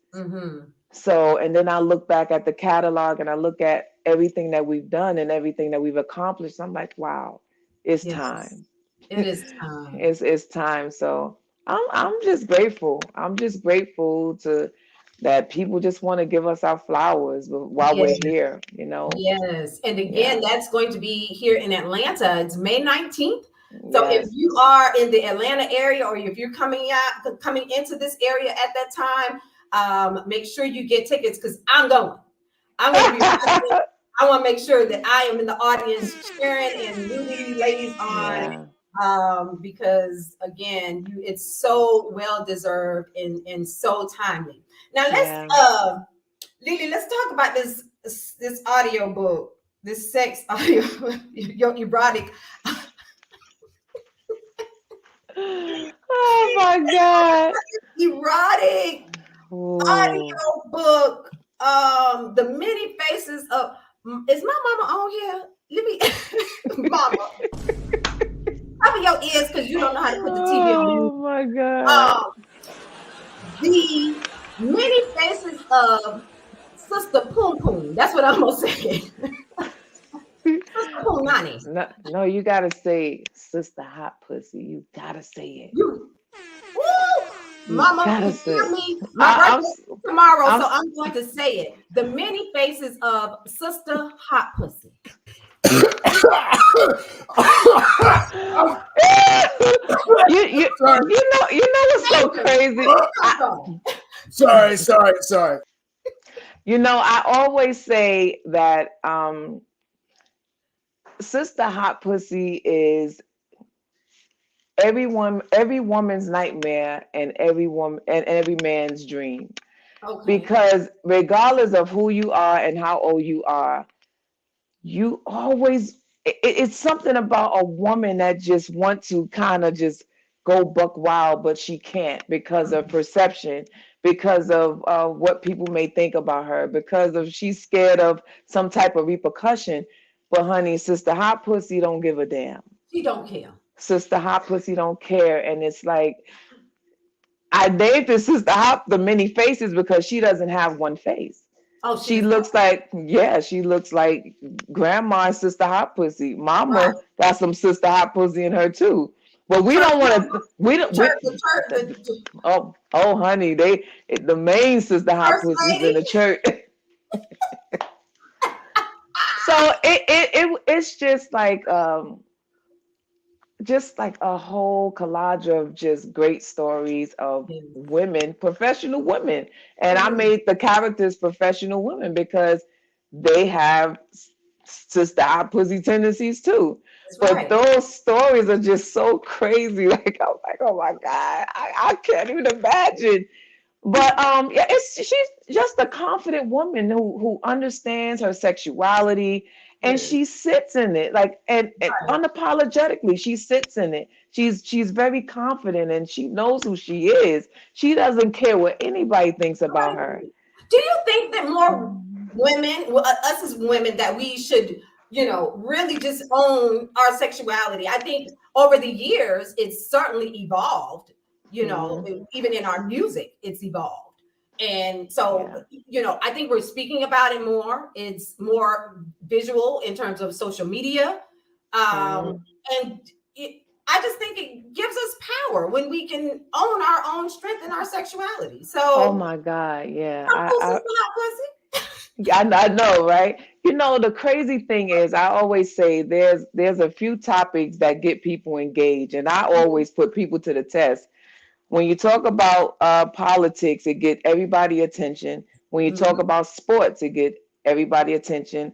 So, and then I look back at the catalog and I look at everything that we've done and everything that we've accomplished. I'm like, wow, it's time. It is time. It's time. So I'm just grateful. I'm just grateful that people just want to give us our flowers while we're here, Yes. And again, that's going to be here in Atlanta. It's May 19th. So if you are in the Atlanta area, or if you're coming into this area at that time, make sure you get tickets, because I'm going to be I want to make sure that I am in the audience cheering and rooting you ladies on. Because again, it's so well deserved and so timely. Now let's LeLee, let's talk about this audio book, this sex audio, your erotic. Oh my God. Erotic audio book. The many faces of, is my mama on here? Let me mama. Cover your ears because you don't know how to put the TV on. Oh my God. The many faces of Sister Poom Poom. That's what I'm gonna say. Sister Poom Nani. No, you gotta say Sister Hot Pussy. You gotta say it. You Mama, gotta hear me. My birthday tomorrow, so I'm going to say it. The many faces of Sister Hot Pussy. you know what's so crazy? Sorry. You know, I always say that Sister Hot Pussy is every woman's nightmare and every man's dream. Okay. Because regardless of who you are and how old you are, you always, it's something about a woman that just wants to kind of just go buck wild, but she can't because of perception, because of what people may think about her, because of she's scared of some type of repercussion. But honey, Sister Hot Pussy don't give a damn. She don't care. Sister Hot Pussy don't care. And it's like, I named this Sister Hot the many faces because she doesn't have one face. Oh, she looks like Grandma and Sister Hot Pussy. Mama got some Sister Hot Pussy in her too. But we don't want to. Oh, honey, the main Sister Hot Pussy is in the church. So it's just like a whole collage of just great stories of women, professional women. And I made the characters professional women because they have Sister Hot Pussy tendencies too. But those stories are just so crazy. Like, I'm like, oh my God, I can't even imagine. But she's just a confident woman who understands her sexuality, and she sits in it, like and unapologetically she sits in it. She's very confident and she knows who she is. She doesn't care what anybody thinks about her. Do you think that more women, us as women, that we should, really just own our sexuality? I think over the years it's certainly evolved. Even in our music, it's evolved. And so, I think we're speaking about it more. It's more visual in terms of social media. And I just think it gives us power when we can own our own strength and our sexuality. So, oh my God, yeah. I know, right? The crazy thing is, I always say there's a few topics that get people engaged, and I always put people to the test. When you talk about politics, it get everybody attention. When you talk about sports, it get everybody attention.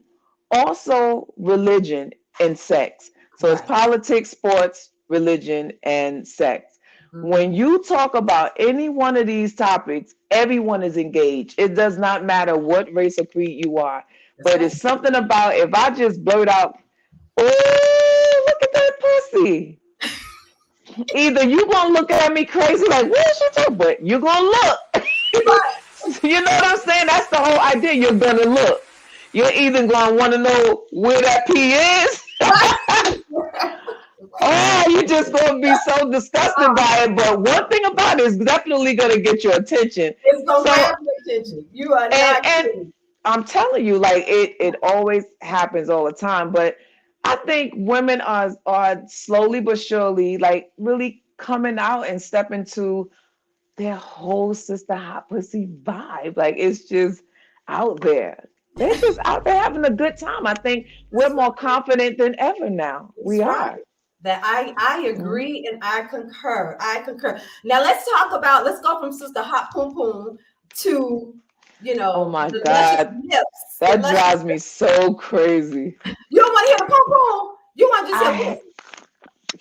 Also, religion and sex. So it's politics, sports, religion, and sex. When you talk about any one of these topics, everyone is engaged. It does not matter what race or creed you are. But it's something about, if I just blurt out, oh, look at that pussy. Either you gonna look at me crazy like, what is she talking about? You're gonna look. You know what I'm saying? That's the whole idea. You're gonna look. You're either gonna want to know where that pee is. Oh, you're just gonna be so disgusted by it. But one thing about it is definitely gonna get your attention. It's gonna grab your attention. You are not kidding. I'm telling you, like it always happens all the time. But I think women are slowly but surely like really coming out and step into their whole Sister Hot Pussy vibe. Like it's just out there. They're just out there having a good time. I think we're more confident than ever now. We are. That I agree and I concur. Now let's go from Sister Hot Poom Poom to Oh my God. That drives me so crazy. You don't want to hear the pom pom. You want to just hear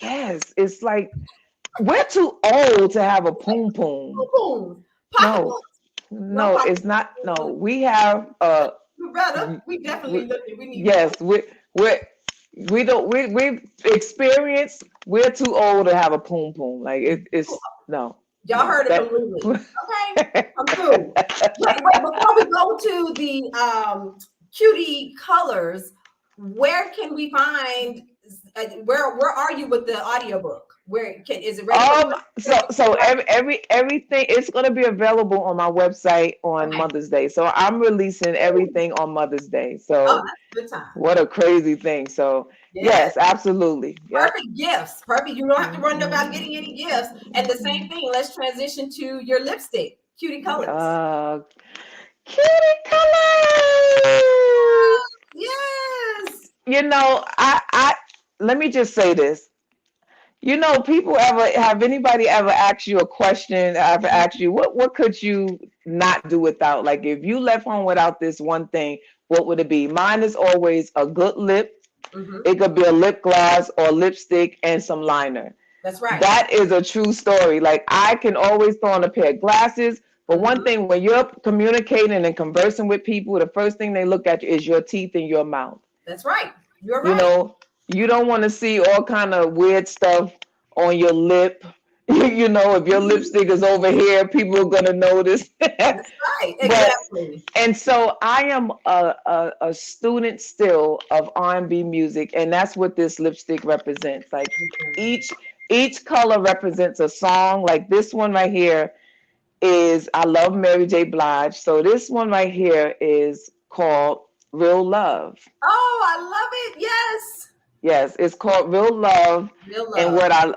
yes, it's like we're too old to have a poom poom. No, it's not. No, we have we definitely we need yes, we've experienced, we're too old to have a poom poom. Like it's no. Y'all heard it from LeLee. Okay, I'm through. Wait, before we go to the cutie colors, where can we find? Where are you with the audiobook? Is it ready? So everything it's going to be available on my website on Mother's Day. So I'm releasing everything on Mother's Day. So that's a good time. What a crazy thing. So yes, absolutely. Perfect gifts. Perfect. You don't have to worry about getting any gifts. And the same thing. Let's transition to your lipstick. Cutie colors. Cutie colors. Yes. You know, I let me just say this. You know, have anybody ever asked you a question? I've asked you, what could you not do without? Like, if you left home without this one thing, what would it be? Mine is always a good lip. It could be a lip gloss or lipstick and some liner. That's right. That is a true story. Like, I can always throw on a pair of glasses. But one thing, when you're communicating and conversing with people, the first thing they look at you is your teeth and your mouth. That's right. You're right. You know, you don't want to see all kind of weird stuff on your lip. You know, if your lipstick is over here, people are gonna notice. That's right, exactly. And so I am a student still of R&B music, and that's what this lipstick represents. Like each color represents a song. Like this one right here is I love Mary J. Blige. So this one right here is called Real Love. Oh, I love it. Yes. Yes, it's called Real Love. Real Love.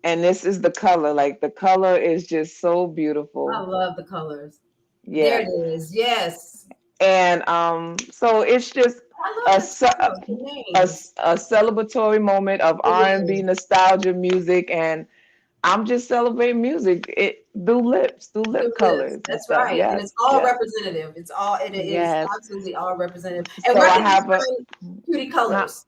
And this is the color. Like the color is just so beautiful. I love the colors. Yeah. There it is. Yes. And so it's just a celebratory moment of R&B nostalgia music, and I'm just celebrating music through lips, through lip colors. That's right. Yes. And it's all representative. It is absolutely all representative. And so where can they find cutie colors?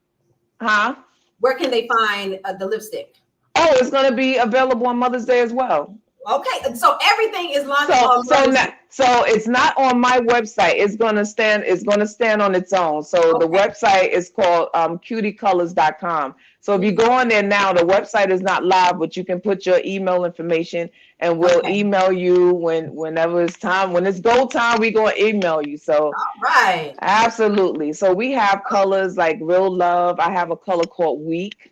Where can they find the lipstick? Oh, it's going to be available on Mother's Day as well. Okay, so everything is launched on Mother's Day. So it's not on my website. It's going to stand on its own. So the website is called cutiecolors.com. So if you go on there now, the website is not live, but you can put your email information and we'll email you whenever it's time. When it's go time, we're going to email you. So all right. Absolutely. So we have colors like Real Love. I have a color called Weak.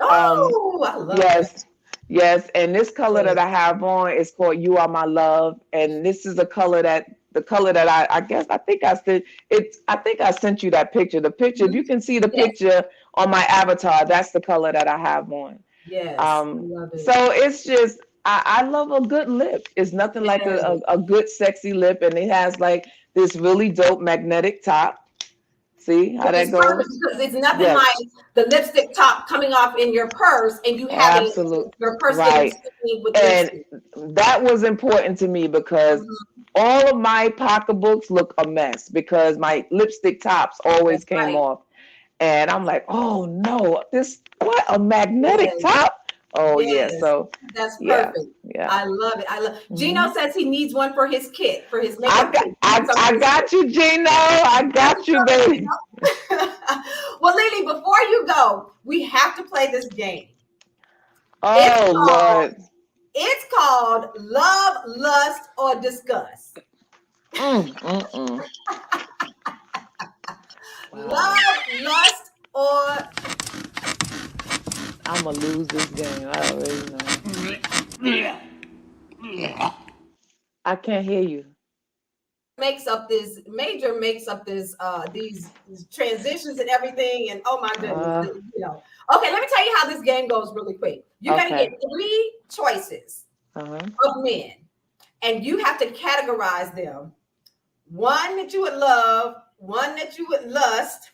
Oh, I love it. Yes, and this color that I have on is called You Are My Love, and this is the color that I think I sent you that picture. The picture, if you can see the picture on my avatar, that's the color that I have on. Yes, I love it. So it's just I love a good lip. It's nothing like a good sexy lip, and it has like this really dope magnetic top. See how that goes? Because it's nothing like the lipstick top coming off in your purse and you having your purse with and lipstick. That was important to me because all of my pocketbooks look a mess because my lipstick tops always came off. And I'm like, oh no, what a magnetic top. Oh so that's perfect. Yeah. I love it. Gino says he needs one for his kit, for his makeup. I got you, Gino. I got you, baby. Well, LeLee, before you go, we have to play this game. Lord. It's called Love, Lust, or Disgust. Wow. Love, lust, or I'm gonna lose this game. I already know. I can't hear you. Maejor makes up this these transitions and everything, and oh my goodness, Okay, let me tell you how this game goes really quick. You're gonna get 3 choices of men, and you have to categorize them. One that you would love, one that you would lust,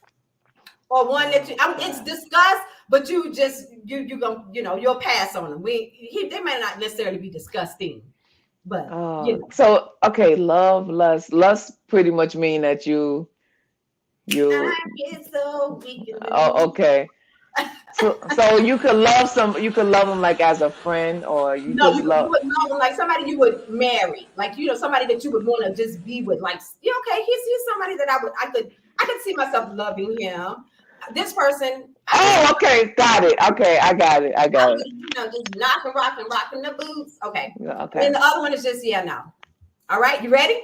or one that it's disgust, but you just you'll pass on them. They may not necessarily be disgusting. But so okay, love, lust pretty much mean that you I get so weak in the knees. okay. So you could love them like as a friend, or you No, just you would love them like somebody you would marry, like somebody that you would want to just be with. Like, okay, he's somebody that I could see myself loving him. This person. Okay, got it. Okay, I got it. Just rocking the boots. Okay. Okay. And the other one is just no. All right, you ready?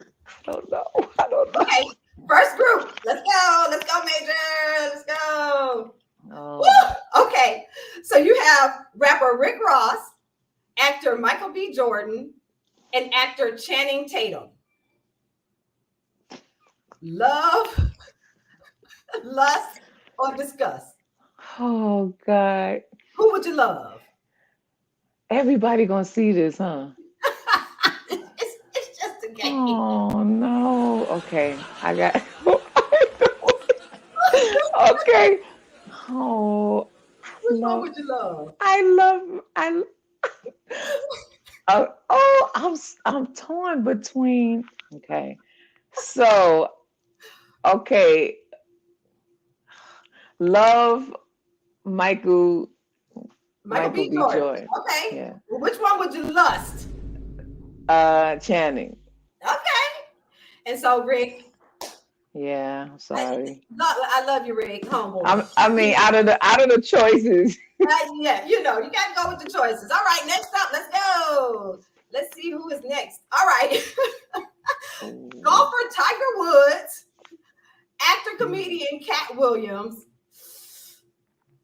I don't know. Okay, first group. Let's go, Maejor. Let's go. Oh. Woo! Okay, so you have rapper Rick Ross, actor Michael B. Jordan, and actor Channing Tatum. Love, lust, or disgust? Oh God. Who would you love? Everybody gonna see this, huh? it's just a game. Oh no. Okay, I got. Okay. Oh. Which one would you love? I'm torn between. Okay. So. Okay. Love Michael B. Jordan. Okay. Yeah. Well, which one would you lust? Channing. Okay. And so Rick. Yeah, I'm sorry. I love you, Rick. Homeboy. I mean, out of the choices. Yeah, you gotta go with the choices. All right, next up, let's go. Let's see who is next. All right. Golfer Tiger Woods, actor comedian Cat Williams,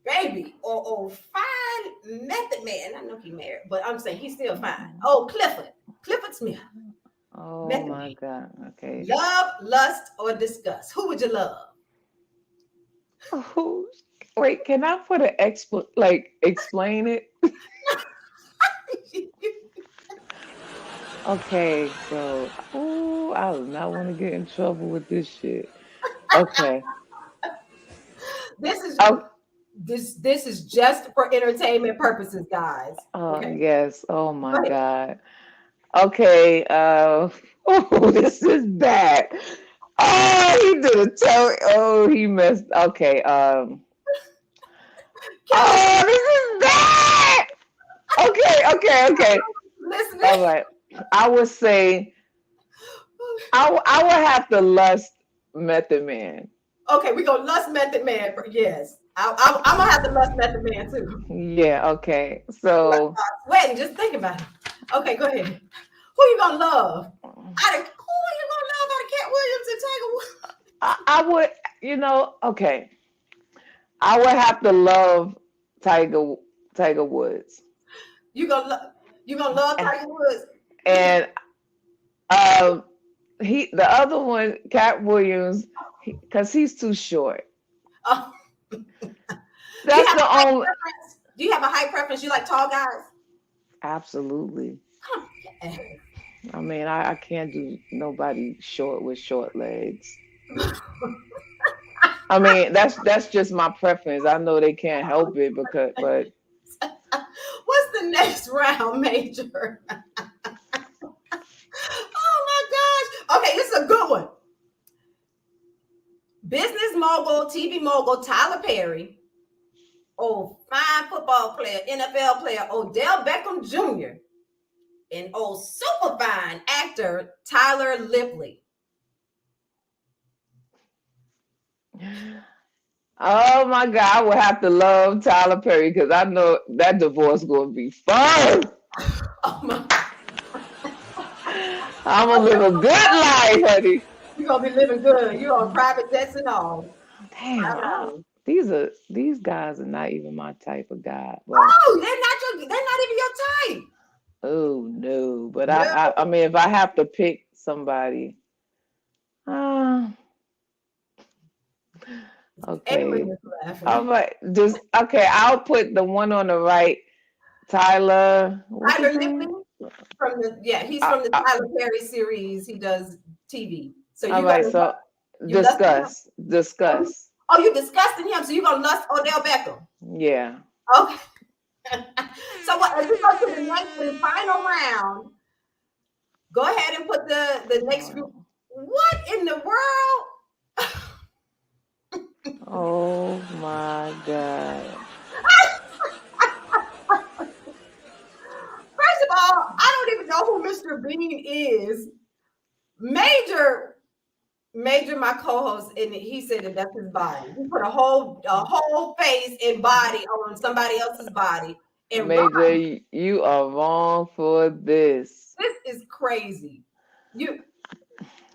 baby, or fine Method Man. I know he married, but I'm saying he's still fine. Oh, Clifford Smith. Oh my God. Okay. Love, lust, or disgust? Who would you love? Oh, wait, can I put an explain it? Okay, so I do not want to get in trouble with this shit. Okay. This is just for entertainment purposes, guys. Oh okay? Yes. Oh my God. Okay. This is bad. Oh, he did a tell. Oh, he messed. Okay. Oh, this is bad. Okay. Listen. All right. I would say I would have to lust Method Man. Okay, we're gonna lust Method Man. Yes. I'm gonna have to lust Method Man too. Yeah, okay. So sweating, just think about it. Okay, go ahead. Who you gonna love? Who are you gonna love out of Cat Williams and Tiger Woods? I would, okay. I would have to love Tiger Woods. You gonna love Tiger Woods? And the other one, Cat Williams, because he's too short. Oh. That's the only. Do you have a height preference? You like tall guys? Absolutely. I mean, I can't do nobody short with short legs. I mean, that's just my preference. I know they can't help it but. What's the next round, Maejor? Oh my gosh. Okay, this is a good one. Business mogul, TV mogul Tyler Perry. Oh, fine football player, NFL player Odell Beckham Jr. And super fine actor Tyler Lipley. Oh my God, I would have to love Tyler Perry because I know that divorce going to be fun. Oh my. I'm going to live a good life, honey. You're going to be living good. You're on private jets and all. Damn, these guys are not even my type of guy. But... Oh, they're not even your type. Oh no, but no. I mean, if I have to pick somebody, okay. All right, I'll put the one on the right, Tyler. Tyler Lipley he's from the Tyler Perry series. He does TV. So you discuss. Oh, you disgusting him, so you're gonna lust Odell Beckham. Yeah. Okay. So as we go to the next and final round, Go ahead and put the next group. What in the world? Oh my God. First of all, I don't even know who Mr. Bean is. Maejor, my co-host, and he said that that's his body. He put a whole face and body on somebody else's body. And Maejor, you are wrong for this. This is crazy.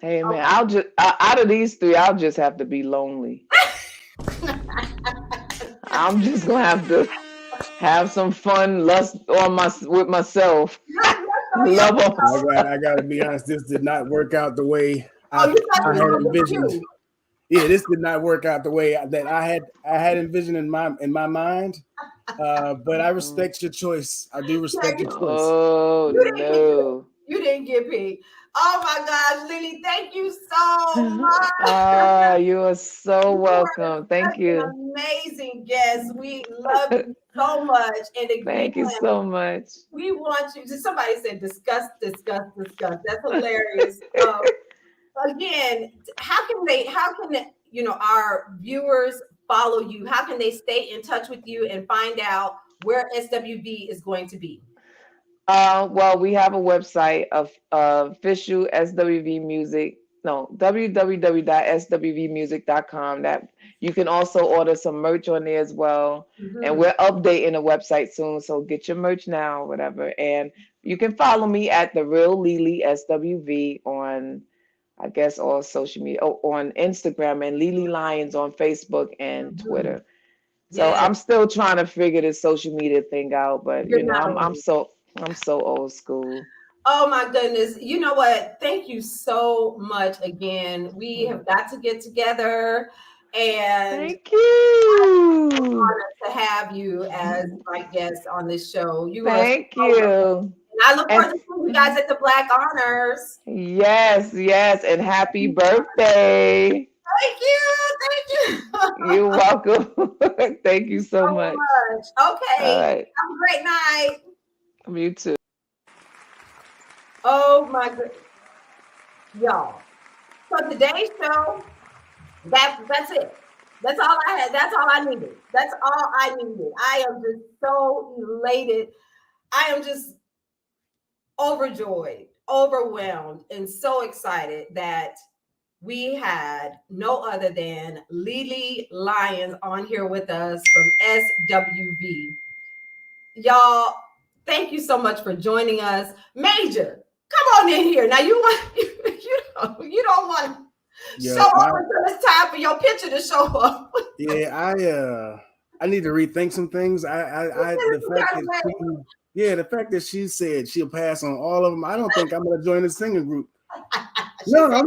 Hey man, I'll just out of these three, I'll just have to be lonely. I'm just gonna have to have some fun, lust with myself. Love I gotta be honest. This did not work out the way I had envisioned. Yeah, this did not work out the way that I had envisioned in my mind. But I respect your choice. I do respect your choice. Oh no, you didn't get picked. Oh my gosh, LeLee, thank you so much. You are so welcome. Thank you. An amazing guest. We love you so much. And again, thank you so much. We want you to, somebody said discuss. That's hilarious. Again, how can our viewers follow you? How can they stay in touch with you and find out where SWV is going to be? Well, we have a website of official SWV music. No, www.swvmusic.com. That you can also order some merch on there as well. Mm-hmm. And we're updating the website soon, so get your merch now, or whatever. And you can follow me at the Real LeLee SWV on, I guess, all social media, on Instagram, and LeLee Lyons on Facebook and Twitter. So I'm still trying to figure this social media thing out, but I'm so old school. Oh my goodness. You know what? Thank you so much again. We have got to get together, and thank you. I'm honored to have you as my guest on this show. Thank you. And I look forward to seeing you guys at the Black Honors. Yes, and happy birthday. Thank you. You're welcome. Thank you so much. Okay. Right. Have a great night. You too. Oh my goodness. Y'all. So today's show, that's it. That's all I had. That's all I needed. That's all I needed. I am just so elated. I am just overjoyed, overwhelmed, and so excited that we had no other than LeLee Lyons on here with us from SWV. Y'all, thank you so much for joining us. Maejor, come on in here. Now you don't want to show up until it's time for your picture to show up. Yeah, I need to rethink some things. The fact that she said she'll pass on all of them. I don't think I'm gonna join the singing group. No, I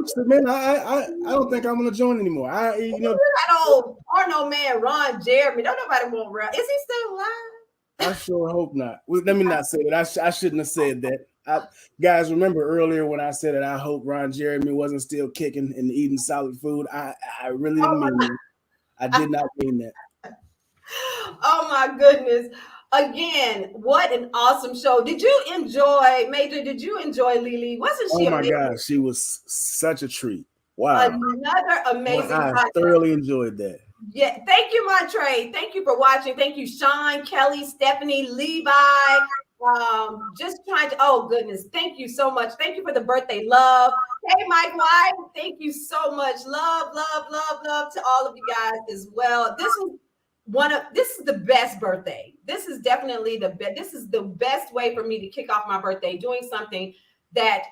don't think I'm gonna join anymore. That old porno man Ron Jeremy. Don't nobody want Ron. Is he still alive? I sure hope not. Let me not say that. I shouldn't have said that. Guys, remember earlier when I said that I hope Ron Jeremy wasn't still kicking and eating solid food? I really didn't mean that. I did not mean that. Oh my goodness. Again, what an awesome show. Did you enjoy, Maejor? Did you enjoy LeLee? Wasn't she? Oh my gosh, she was such a treat. Wow. Another amazing I thoroughly enjoyed that. Yeah, thank you, Montre. Thank you for watching. Thank you, Sean, Kelly, Stephanie, Levi. Just trying to, oh goodness, thank you so much. Thank you for the birthday love. Hey, Mike White, thank you so much. Love to all of you guys as well. This is the best birthday. This is definitely this is the best way for me to kick off my birthday, doing something that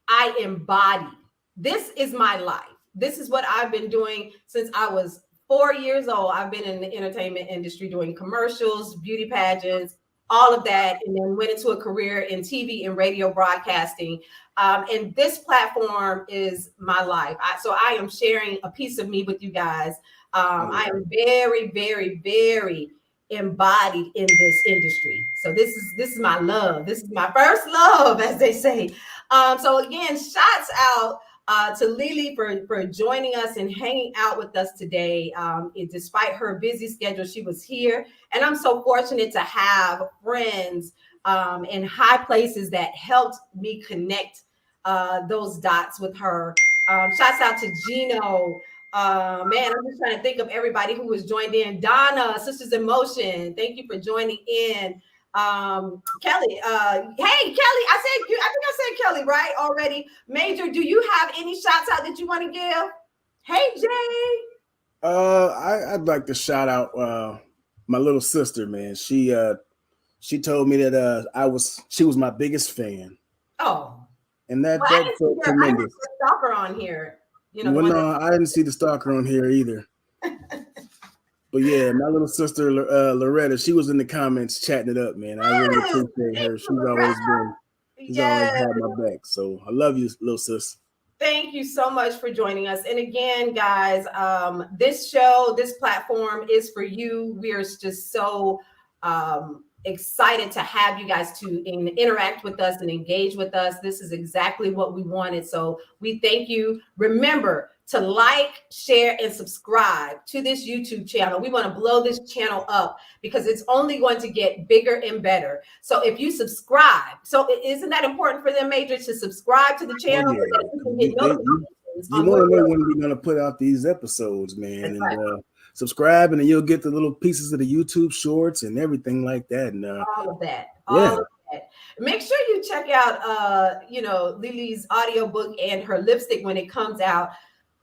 I embody. This is my life. This is what I've been doing since I was 4 years old. I've been in the entertainment industry doing commercials, beauty pageants, all of that, and then went into a career in TV and radio broadcasting. And this platform is my life. So I am sharing a piece of me with you guys. I am very, very, very embodied in this industry. So this is my love. This is my first love, as they say. So again, shouts out to LeLee for joining us and hanging out with us today. Despite her busy schedule, she was here. And I'm so fortunate to have friends in high places that helped me connect those dots with her. Shouts out to Gino. Man, I'm just trying to think of everybody who was joined in. Donna, Sisters in Motion, thank you for joining in. Kelly, hey Kelly, I think I said Kelly right already. Maejor, do you have any shouts out that you want to give? Hey Jay. I'd like to shout out my little sister, man. She told me that she was my biggest fan. Oh, and that felt tremendous. I didn't see the stalker on here. You know, well, no, I didn't see the stalker on here either. But yeah, my little sister Loretta, she was in the comments chatting it up, man. I really appreciate her. She's always had my back. So I love you, little sis. Thank you so much for joining us. And again, guys, this show, this platform is for you. We are just so excited to have you guys to interact with us and engage with us. This is exactly what we wanted. So we thank you. Remember to like, share, and subscribe to this YouTube channel. We want to blow this channel up because it's only going to get bigger and better. So if you subscribe, so isn't that important for them, Maejor, to subscribe to the channel? Oh, yeah. You want to know when we're going to put out these episodes, man. That's and subscribe, and then you'll get the little pieces of the YouTube shorts and everything like that. And all of that. All of that. Make sure you check out LeLee's audiobook and her lipstick when it comes out.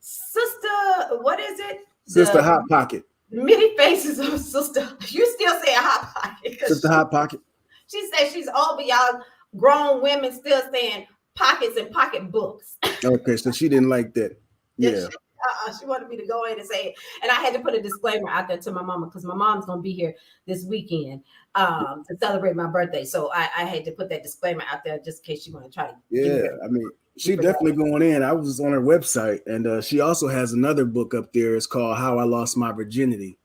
Sister, what is it? Sister Hot Pocket. Many faces of Sister. You still say Hot Pocket. Sister Hot Pocket. She says she's all beyond grown women still saying pockets and pocket books. Okay, so she didn't like that. Yeah. She wanted me to go in and say it. And I had to put a disclaimer out there to my mama because my mom's going to be here this weekend to celebrate my birthday. So I had to put that disclaimer out there just in case she want to try to. Yeah, I mean, she definitely going in. I was on her website, and she also has another book up there. It's called How I Lost My Virginity.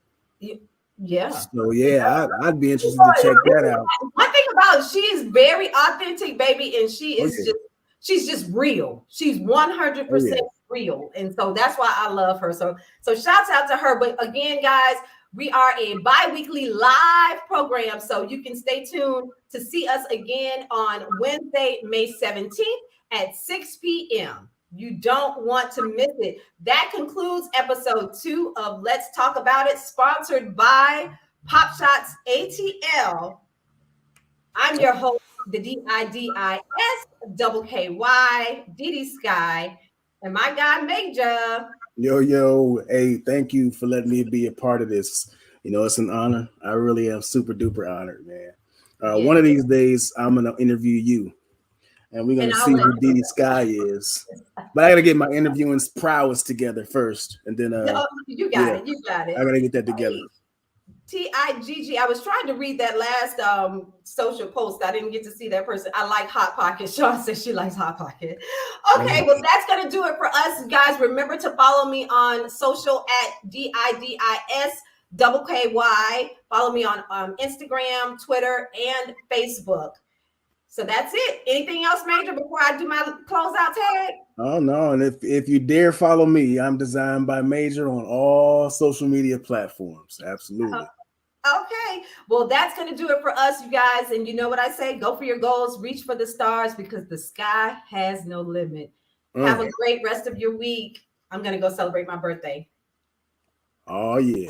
Yeah. So yeah, I'd be interested to check that out. One thing about she is very authentic, baby, and she is she's just real. She's 100% real, and so that's why I love her. So shouts out to her. But again, guys, we are a bi-weekly live program, so you can stay tuned to see us again on Wednesday, May 17th at 6 p.m. You don't want to miss it. That concludes episode 2 of Let's Talk About It, sponsored by PopShots ATL. I'm your host, the DiDI Skky, DiDi Skky, and my guy Maejor. Yo, hey, thank you for letting me be a part of this. You know, it's an honor. I really am super duper honored, man. One of these days, I'm gonna interview you, and we're gonna see who DiDi Skky is. But I gotta get my interviewing prowess together first, and then you got it. I gotta get that together. TIGG. I was trying to read that last social post. I didn't get to see that person. I like Hot Pocket. Sean says she likes Hot Pocket. Okay, well, that's going to do it for us, guys. Remember to follow me on social at DiDi Skky. Follow me on Instagram, Twitter, and Facebook. So that's it. Anything else, Maejor, before I do my closeout tag? Oh, no. And if you dare follow me, I'm Designed by Maejor on all social media platforms. Absolutely. Okay. Well, that's going to do it for us, you guys. And you know what I say? Go for your goals. Reach for the stars because the sky has no limit. Have a great rest of your week. I'm going to go celebrate my birthday. Oh, yeah.